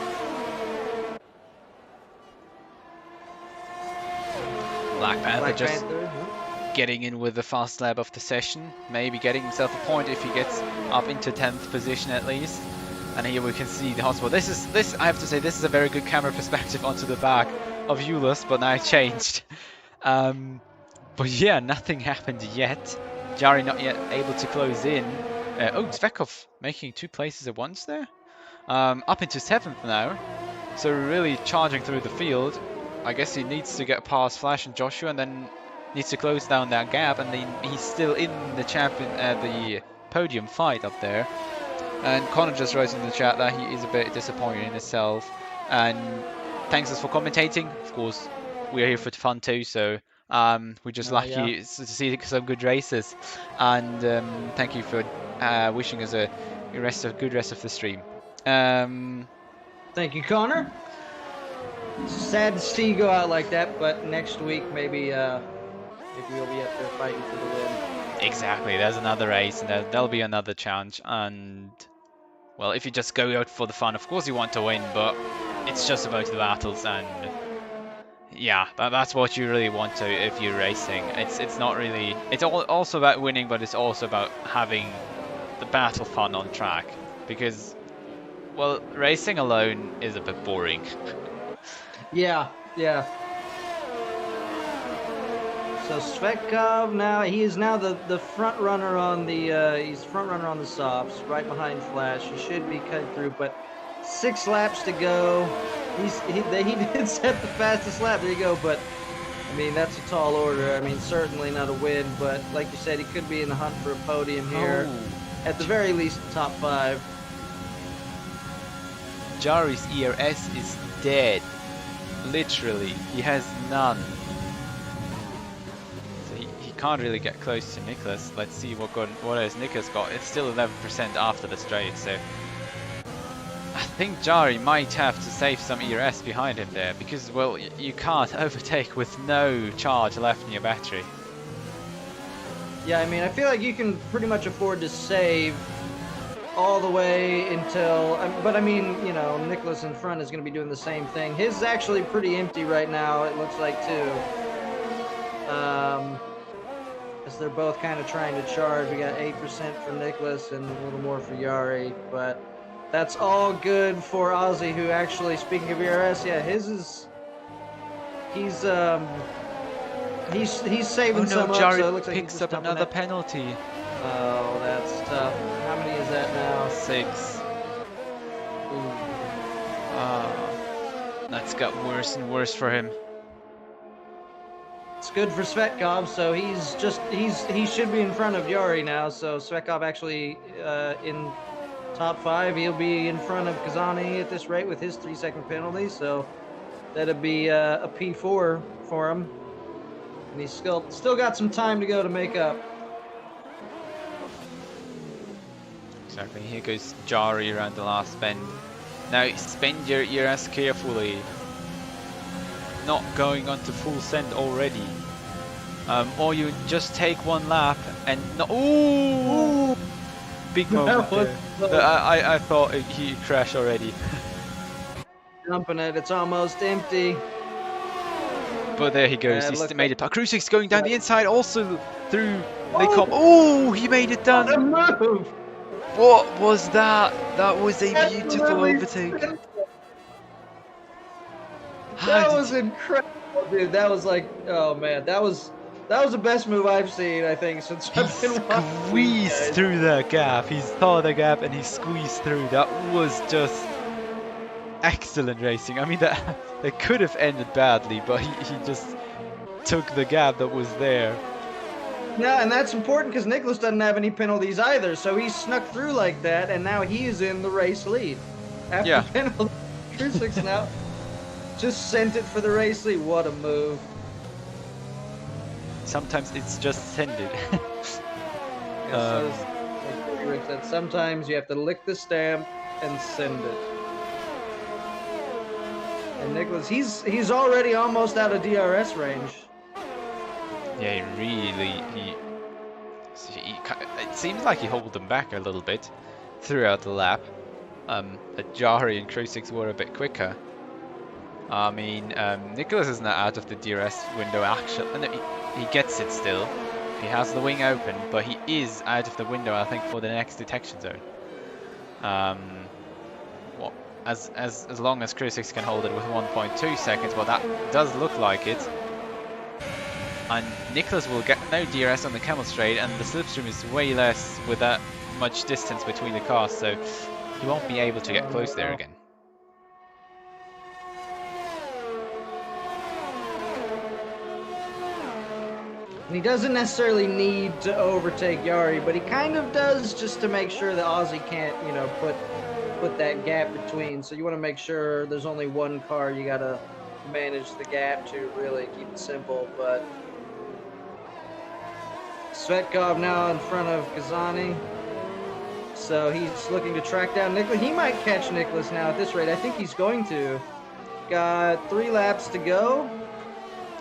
Speaker 5: Black Panther just getting in with the fast lap of the session, maybe getting himself a point if he gets up into 10th position at least. And here we can see the hotspot. This I have to say, this is a very good camera perspective onto the back of Euless, but now it changed. But yeah, nothing happened yet. Jari not yet able to close in. Oh, Zvekov making 2 places at once there. Up into 7th now. So really charging through the field. I guess he needs to get past Flash and Joshua, and then needs to close down that gap, and then he's still in the the podium fight up there. And Connor just wrote in the chat that he is a bit disappointed in himself. And thanks us for commentating. Of course, we're here for fun too, so we're just lucky to see some good races. And thank you for wishing us a good rest of the stream.
Speaker 6: Thank you, Connor. It's sad to see you go out like that, but next week maybe we'll be up there fighting for the win.
Speaker 5: Exactly, there's another race, and there'll be another challenge. And well, if you just go out for the fun, of course you want to win, but it's just about the battles, and yeah, that's what you really want to if you're racing. It's not really. It's also about winning, but it's also about having the battle fun on track, because well, racing alone is a bit boring.
Speaker 6: Yeah. So Svetkov now, he is now the front runner on the he's front runner on the softs, right behind Flash. He should be cut through, but 6 laps to go. He did set the fastest lap. There you go. But I mean, that's a tall order. I mean, certainly not a win, but like you said, he could be in the hunt for a podium here. At the very least, top 5.
Speaker 5: Jari's ERS is dead. Literally, he has none. So he can't really get close to Nicholas. Let's see what has Nicholas got. It's still 11% after the straight, so I think Jari might have to save some ERS behind him there, because well, you can't overtake with no charge left in your battery.
Speaker 6: Yeah, I mean, I feel like you can pretty much afford to save all the way until, but I mean, you know, Nicholas in front is going to be doing the same thing. His is actually pretty empty right now, it looks like, too. As they're both kind of trying to charge. We got 8% for Nicholas and a little more for Jari, but that's all good for Ozzy, who actually, speaking of ERS, yeah, his is, he's saving some up,
Speaker 5: Jari
Speaker 6: so it looks like
Speaker 5: picks up another penalty.
Speaker 6: Oh, that's tough. How many is that now?
Speaker 5: 6. That's got worse and worse for him.
Speaker 6: It's good for Svetkov, so he should be in front of Jari now. So Svetkov actually in top 5. He'll be in front of Kazani at this rate with his 3-second penalty. So that'd be a P4 for him, and he's still got some time to go to make up.
Speaker 5: Exactly, here goes Jari around the last bend. Now spend your ERS carefully. Not going on to full send already. Or you just take 1 lap and ooh! Big moment there. I thought he crashed already.
Speaker 6: Jumping it, it's almost empty.
Speaker 5: But there he goes, he's made it. Crucix going down the inside, also through Lecom. Oh, he made it done!
Speaker 6: What a move!
Speaker 5: What was that? That was a beautiful overtake.
Speaker 6: That was incredible, dude. That was like, oh man, that was the best move I've seen, I think, since I've been watching.
Speaker 5: Squeezed through that gap. He saw the gap and he squeezed through. That was just excellent racing. I mean, that could have ended badly, but he just took the gap that was there.
Speaker 6: Yeah, and that's important because Nicholas doesn't have any penalties either, so he snuck through like that, and now he is in the race lead. After penalty, Crucix now just sent it for the race lead. What a move.
Speaker 5: Sometimes it's just send it.
Speaker 6: Like Rick said, sometimes you have to lick the stamp and send it. And Nicholas, he's already almost out of DRS range.
Speaker 5: Yeah, it seems like he held them back a little bit throughout the lap. Jari and Crucix were a bit quicker. I mean, Nicholas is not out of the DRS window actually. No, he gets it still. He has the wing open, but he is out of the window, I think, for the next detection zone. Well, as long as Crucix can hold it with 1.2 seconds, well, that does look like it. And Nicholas will get no DRS on the Camel Straight, and the slipstream is way less with that much distance between the cars, so he won't be able to get close there again.
Speaker 6: And he doesn't necessarily need to overtake Yari, but he kind of does just to make sure that Ozzy can't, you know, put that gap between. So you want to make sure there's only one car you got to manage the gap to, really keep it simple. But Svetkov now in front of Kazani. So he's looking to track down Nicholas. He might catch Nicholas now at this rate. I think he's going to. Got 3 laps to go.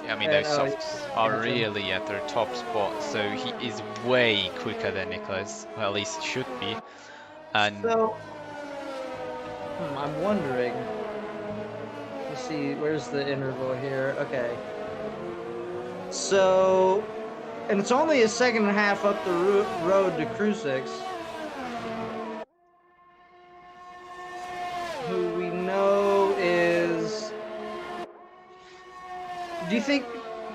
Speaker 5: I mean, those softs are really at their top spot, so he is way quicker than Nicholas. Well, at least should be. And
Speaker 6: so, I'm wondering. Let's see, where's the interval here? Okay. So, and it's only a second and a half up the road to Crucix, who we know is. Do you think,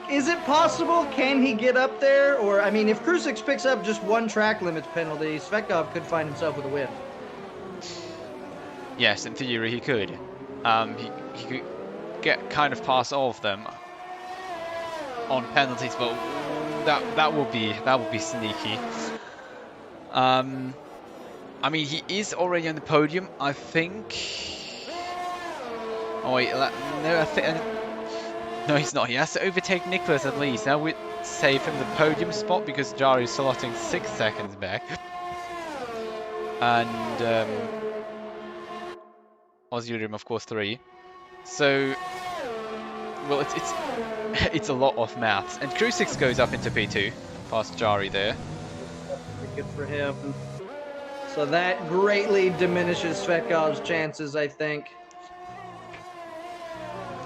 Speaker 6: is it possible? Can he get up there? Or, I mean, if Crucix picks up just 1 track limits penalty, Svetkov could find himself with a win.
Speaker 5: yes, in theory he could. He could get kind of past all of them on penalties, but that would be sneaky. I mean, he is already on the podium, I think. Oh wait, no, no, he's not. He has to overtake Nicholas at least. Now we'd save him the podium spot because Jari is slotting 6 seconds back. And Ozzy, of course, 3. So, well, it's a lot of maths. And Crucix goes up into P2, past Jari there.
Speaker 6: Good for him. So that greatly diminishes Svetkov's chances, I think.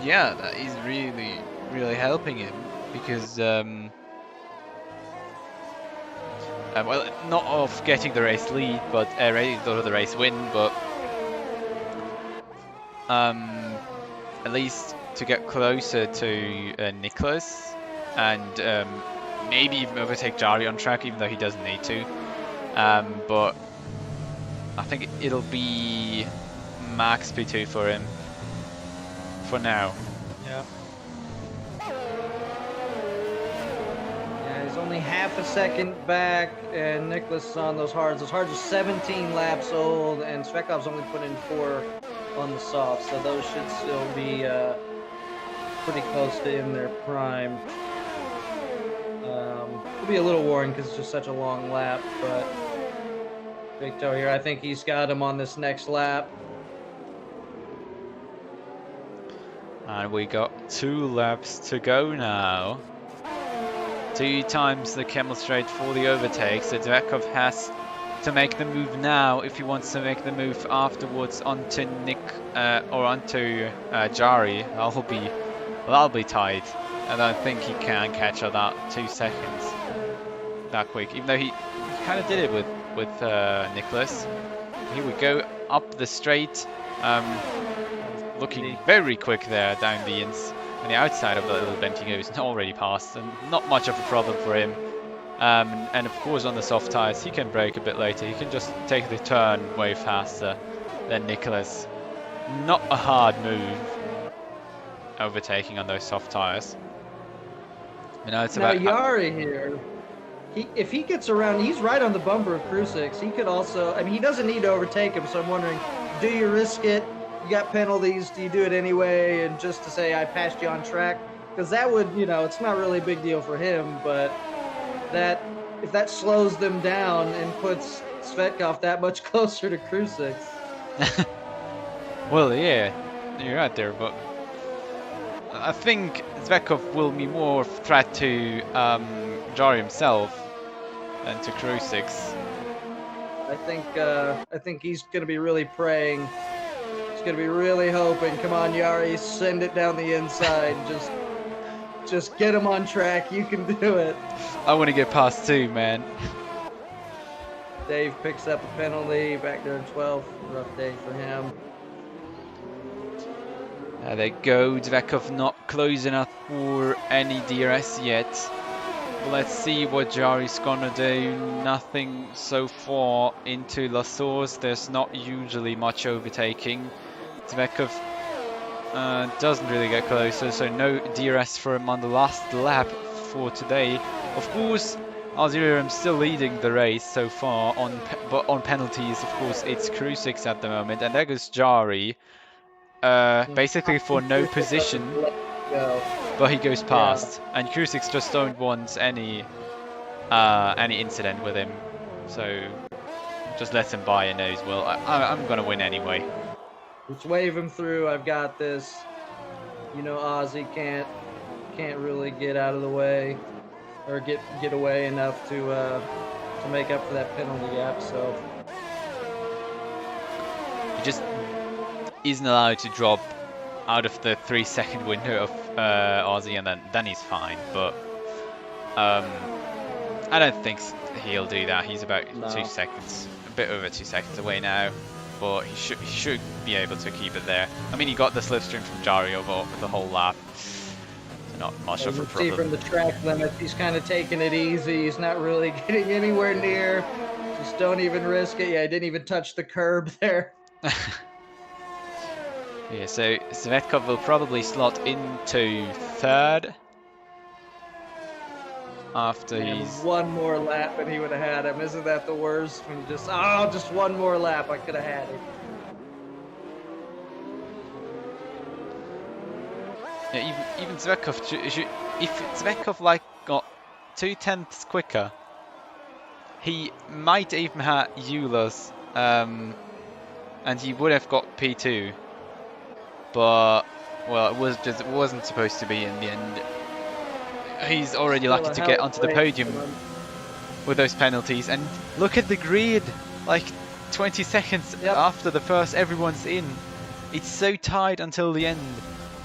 Speaker 5: Yeah, that is really helping him because, well, not of getting the race lead, but the race win, but at least to get closer to Nicholas and maybe even overtake Jari on track, even though he doesn't need to. But I think it'll be max P2 for him. For now.
Speaker 6: Yeah. Yeah, he's only half a second back, and Nicholas is on those hards. Those hards are 17 laps old, and Svetkov's only put in 4 on the soft, so those should still be pretty close to in their prime. It'll be a little worn because it's just such a long lap, but Big Toe here, I think he's got him on this next lap.
Speaker 5: And we got 2 laps to go now. 2 times the Camel Straight for the overtake, so Dvekov has to make the move now if he wants to make the move afterwards onto Nick or onto Jari. That'll be tight. I don't think he can catch her that 2 seconds that quick, even though he kind of did it with Nicholas. He would go up the straight. Looking very quick there down the on the outside of the little bend. He goes already past, and not much of a problem for him. And of course on the soft tires he can brake a bit later. He can just take the turn way faster than Nicholas. Not a hard move overtaking on those soft tires. You know, it's
Speaker 6: now
Speaker 5: about
Speaker 6: Yari here. If he gets around, he's right on the bumper of Crucix. He could also, I mean, he doesn't need to overtake him. So I'm wondering, do you risk it? You got penalties, do you do it anyway, and just to say I passed you on track? Because that would, you know, it's not really a big deal for him, but that if that slows them down and puts Svetkov that much closer to Crucix.
Speaker 5: Well, yeah, you're right there, but I think Svetkov will be more of a threat to Jari himself than to Crucix.
Speaker 6: I think he's going to be really praying. He's going to be really hoping. Come on, Yari, send it down the inside. Just Just get him on track. You can do it.
Speaker 5: I want to get past 2, man.
Speaker 6: Dave picks up a penalty back there in 12th. Rough day for him.
Speaker 5: There they go. Zvekov not close enough for any DRS yet. But let's see what Jari's gonna do. Nothing so far into La Source. There's not usually much overtaking. Zvekov doesn't really get closer, so no DRS for him on the last lap for today. Of course, Alzirium still leading the race so far, but on penalties, of course, it's Crucix at the moment, and there goes Jari, basically for no position, but he goes past, and Crucix just don't want any incident with him, so just let him by and knows, well, I'm gonna win anyway.
Speaker 6: Just wave him through. I've got this. You know, Ozzy can't really get out of the way or get away enough to make up for that penalty gap. So
Speaker 5: he just isn't allowed to drop out of the 3-second window of Ozzy, and then he's fine. But I don't think he'll do that. He's about 2 seconds, a bit over 2 seconds away now. But he should be able to keep it there. I mean, he got the slipstream from Jari over the whole lap. So not much of a problem.
Speaker 6: See from the track limit, he's kind of taking it easy. He's not really getting anywhere near. Just don't even risk it. Yeah, he didn't even touch the curb there.
Speaker 5: Yeah, so Svetkov will probably slot into 3rd. After he's
Speaker 6: one more lap and he would have had him. Isn't that the worst? When you just one more lap, I could have had him.
Speaker 5: Yeah, even Zvekov, if Zvekov like got 2/10 quicker, he might even have Eulers, and he would have got P2. But well, it wasn't supposed to be in the end. He's already lucky to get onto the podium with those penalties, and look at the grid, like 20 seconds after the first, everyone's in. It's so tight until the end,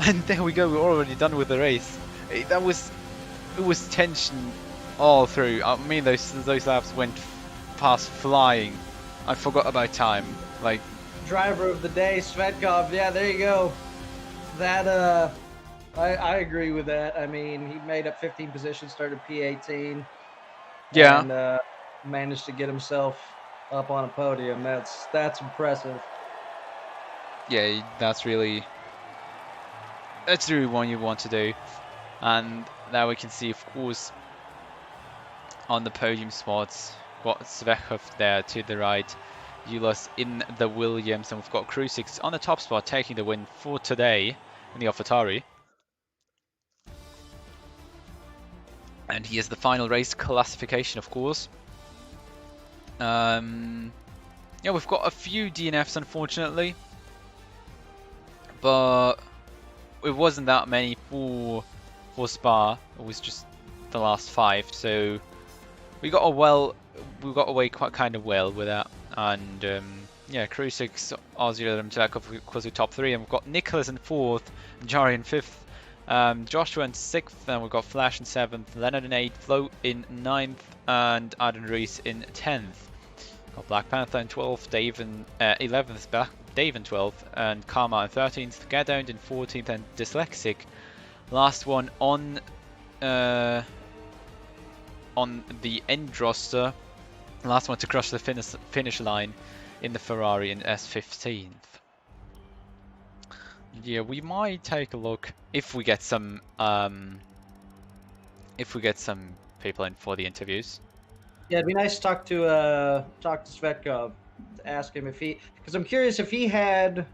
Speaker 5: and there we go, we're already done with the race. It was tension all through. I mean, those laps went past flying. I forgot about time. Like,
Speaker 6: driver of the day, Svetkov. Yeah, there you go. That I agree with that. I mean, he made up 15 positions, started P18.
Speaker 5: Yeah.
Speaker 6: And managed to get himself up on a podium. That's impressive.
Speaker 5: Yeah, that's really what you want to do. And now we can see, of course, on the podium spots, got Zvekov there to the right, Ulas in the Williams, and we've got Crucix on the top spot taking the win for today in the AlphaTauri. And here's the final race classification, of course. Yeah, we've got a few DNFs, unfortunately, but it wasn't that many for Spa. It was just the last 5, so we got away quite kind of well with that. And yeah, Crucix, Ozzy, and Zvekov was the top 3, and we've got Nicholas in 4th, Jari in 5th. Joshua in 6th, and we've got Flash in 7th, Leonard in 8th, Flo in 9th, and Adam Rees in 10th. Got Black Panther in 12th, Dave in 11th, Dave in 12th, and Karma in 13th, Gadound in 14th, and Dyslexic, last one on the end roster, last one to cross the finish line in the Ferrari in S14. Yeah, we might take a look if we get some people in for the interviews.
Speaker 6: Yeah, it'd be nice to talk to Svetkov, to ask him if because I'm curious if he had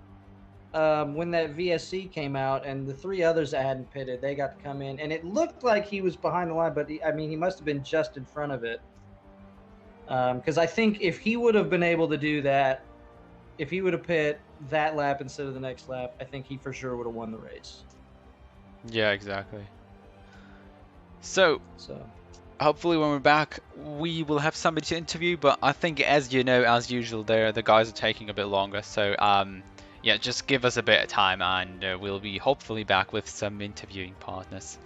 Speaker 6: when that VSC came out and the 3 others that hadn't pitted, they got to come in, and it looked like he was behind the line, but I mean, he must have been just in front of it. Because I think if he would have been able to do that, if he would have pit that lap instead of the next lap, I think he for sure would have won the race.
Speaker 5: Yeah, exactly. So hopefully when we're back, we will have somebody to interview, but I think, as you know, as usual, the guys are taking a bit longer. So yeah, just give us a bit of time, and we'll be hopefully back with some interviewing partners.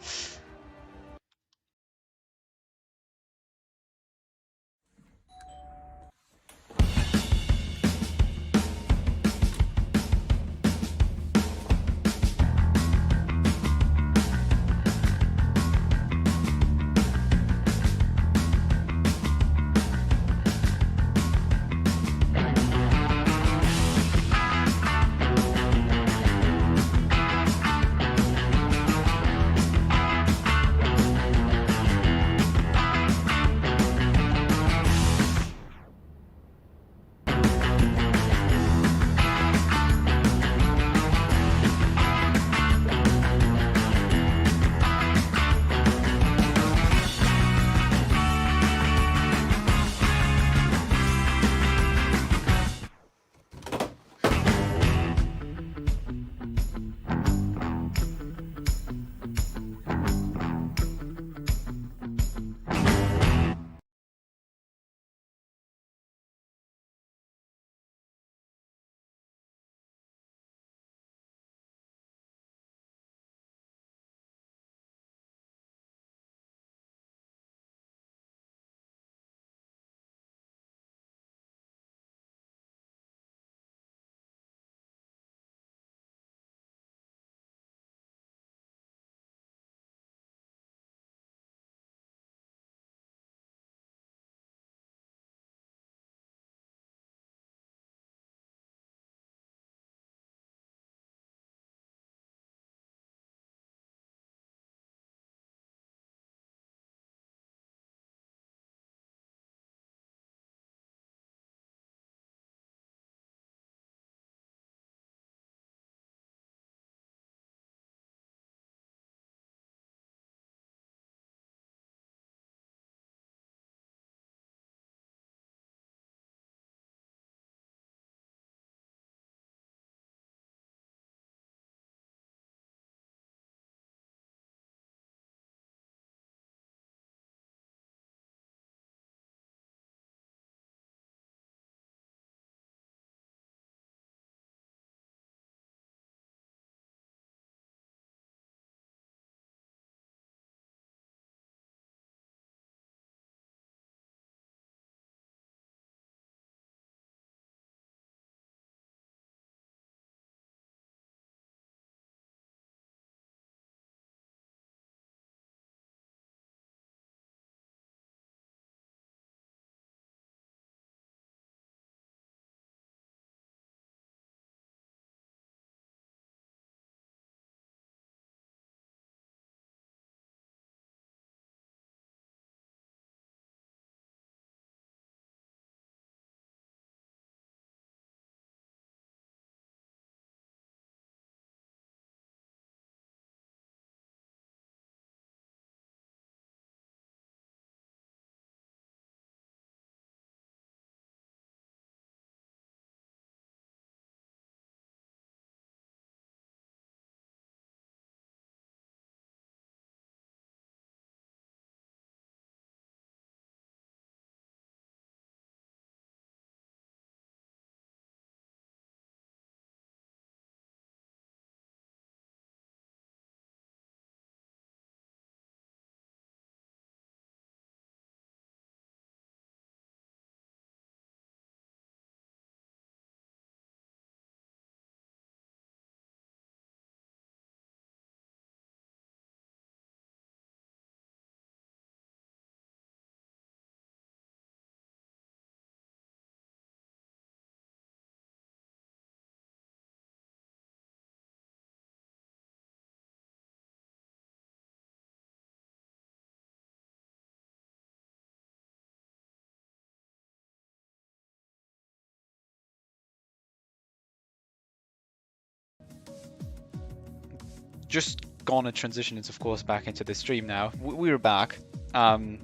Speaker 5: just gonna transition it, of course, back into the stream now. We're back, and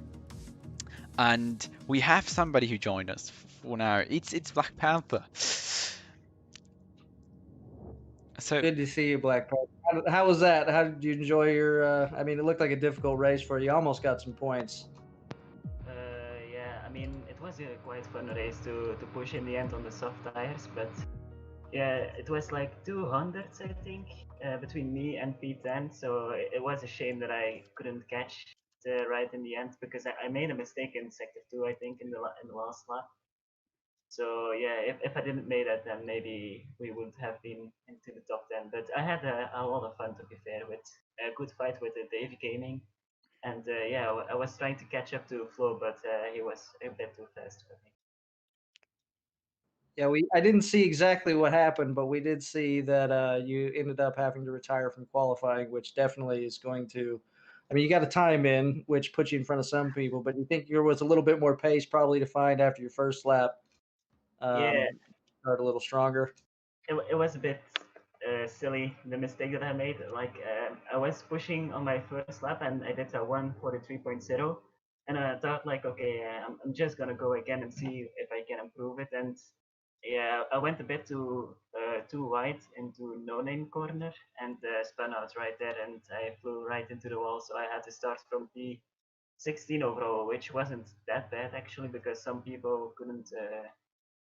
Speaker 5: we have somebody who joined us for now. It's Black Panther. So
Speaker 6: Good to see you, Black Panther. How was that? How did you enjoy your? I mean, it looked like a difficult race for you. You almost got some points.
Speaker 2: Yeah, I mean, it was a quite fun race to push in the end on the soft tires, but yeah, it was like 200s, I think, between me and P10. So it was a shame that I couldn't catch the right in the end because I made a mistake in sector 2, I think, in the last lap. So yeah, if I didn't make that, then maybe we would have been into the top 10. But I had a lot of fun, to be fair, with a good fight with Dave Gaming. And yeah, I was trying to catch up to Flo, but he was a bit too fast for me.
Speaker 6: Yeah, I didn't see exactly what happened, but we did see that you ended up having to retire from qualifying, which definitely is going to. I mean, you got a time in, which puts you in front of some people, but you think there was a little bit more pace probably to find after your first lap.
Speaker 2: Yeah,
Speaker 6: Start a little stronger.
Speaker 2: it was a bit silly, the mistake that I made. Like I was pushing on my first lap and I did a 1:43.0, and I thought like, okay, I'm just gonna go again and see if I can improve it. And yeah, I went a bit too wide into no name corner and spun out right there, and I flew right into the wall. So I had to start from P16 overall, which wasn't that bad actually, because some people couldn't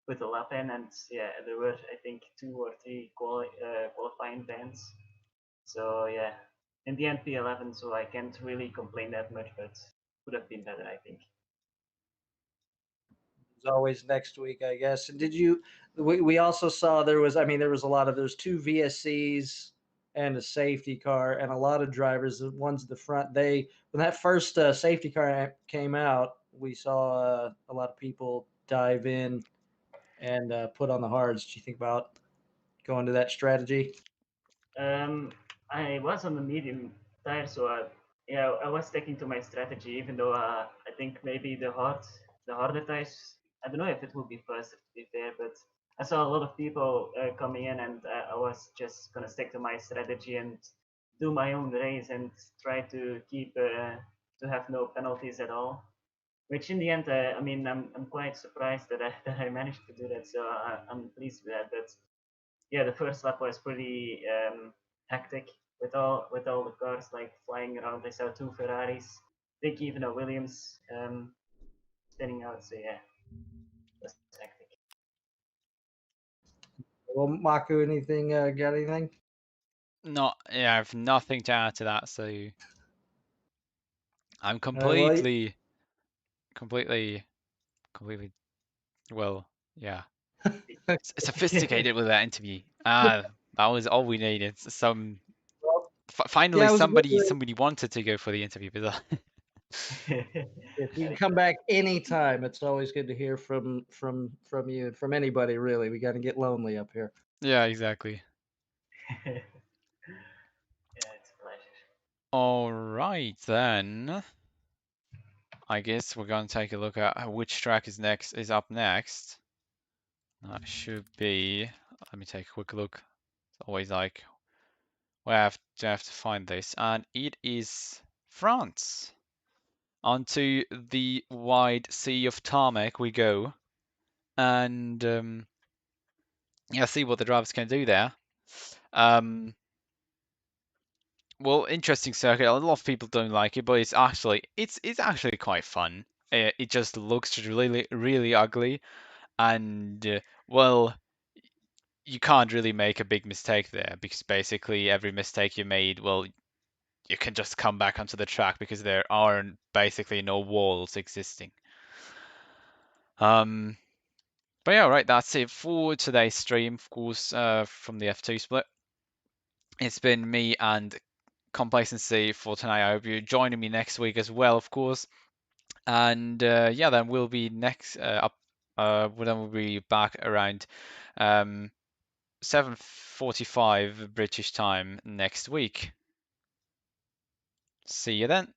Speaker 2: put a lap in, and yeah, there were I think 2 or 3 qualifying bans. So yeah, in the end P11, so I can't really complain that much, but could have been better, I think.
Speaker 6: It's always next week, I guess. And did you? We also saw there was. I mean, there was a lot of there's 2 VSCs and a safety car, and a lot of drivers. The ones at the front, they when that first safety car came out, we saw a lot of people dive in and put on the hards. Do you think about going to that strategy?
Speaker 2: Um, I was on the medium tire, so yeah, I was sticking to my strategy, even though I think maybe the harder tires. I don't know if it will be faster, to be fair, but I saw a lot of people coming in, and I was just gonna stick to my strategy and do my own race and try to keep to have no penalties at all. Which in the end, I mean, I'm quite surprised that I that I managed to do that. So I'm pleased with that. But yeah, the first lap was pretty hectic with all the cars like flying around. I saw 2 Ferraris, I think even a Williams spinning out. So yeah, it was hectic.
Speaker 6: Well, Maku, anything? Got anything?
Speaker 5: I have nothing to add to that. So I'm
Speaker 6: Well,
Speaker 5: completely, well, yeah, sophisticated with that interview. That was all we needed.
Speaker 6: yeah,
Speaker 5: Finally
Speaker 6: it was a good race.
Speaker 5: somebody wanted to go for the interview, but
Speaker 6: If you can come back anytime, it's always good to hear from you and from anybody really. We got to get lonely up here.
Speaker 5: yeah, exactly.
Speaker 2: Yeah, it's a pleasure.
Speaker 5: All right then. I guess we're gonna take a look at which track is up next. That should be. Let me take a quick look. It's always like we have to find this, and it is France. Onto the wide sea of tarmac we go, and yeah, see what the drivers can do there. Well, interesting circuit. A lot of people don't like it, but it's actually quite fun. It just looks really ugly, and well, you can't really make a big mistake there because basically every mistake you made, well, you can just come back onto the track because there are basically no walls existing. But yeah, right, that's it for today's stream, of course, from the F2 split. It's been me and Complacency for tonight. I hope you're joining me next week as well, of course. And yeah, then we'll be next up. Then we'll be back around 7:45 British time next week. See you then.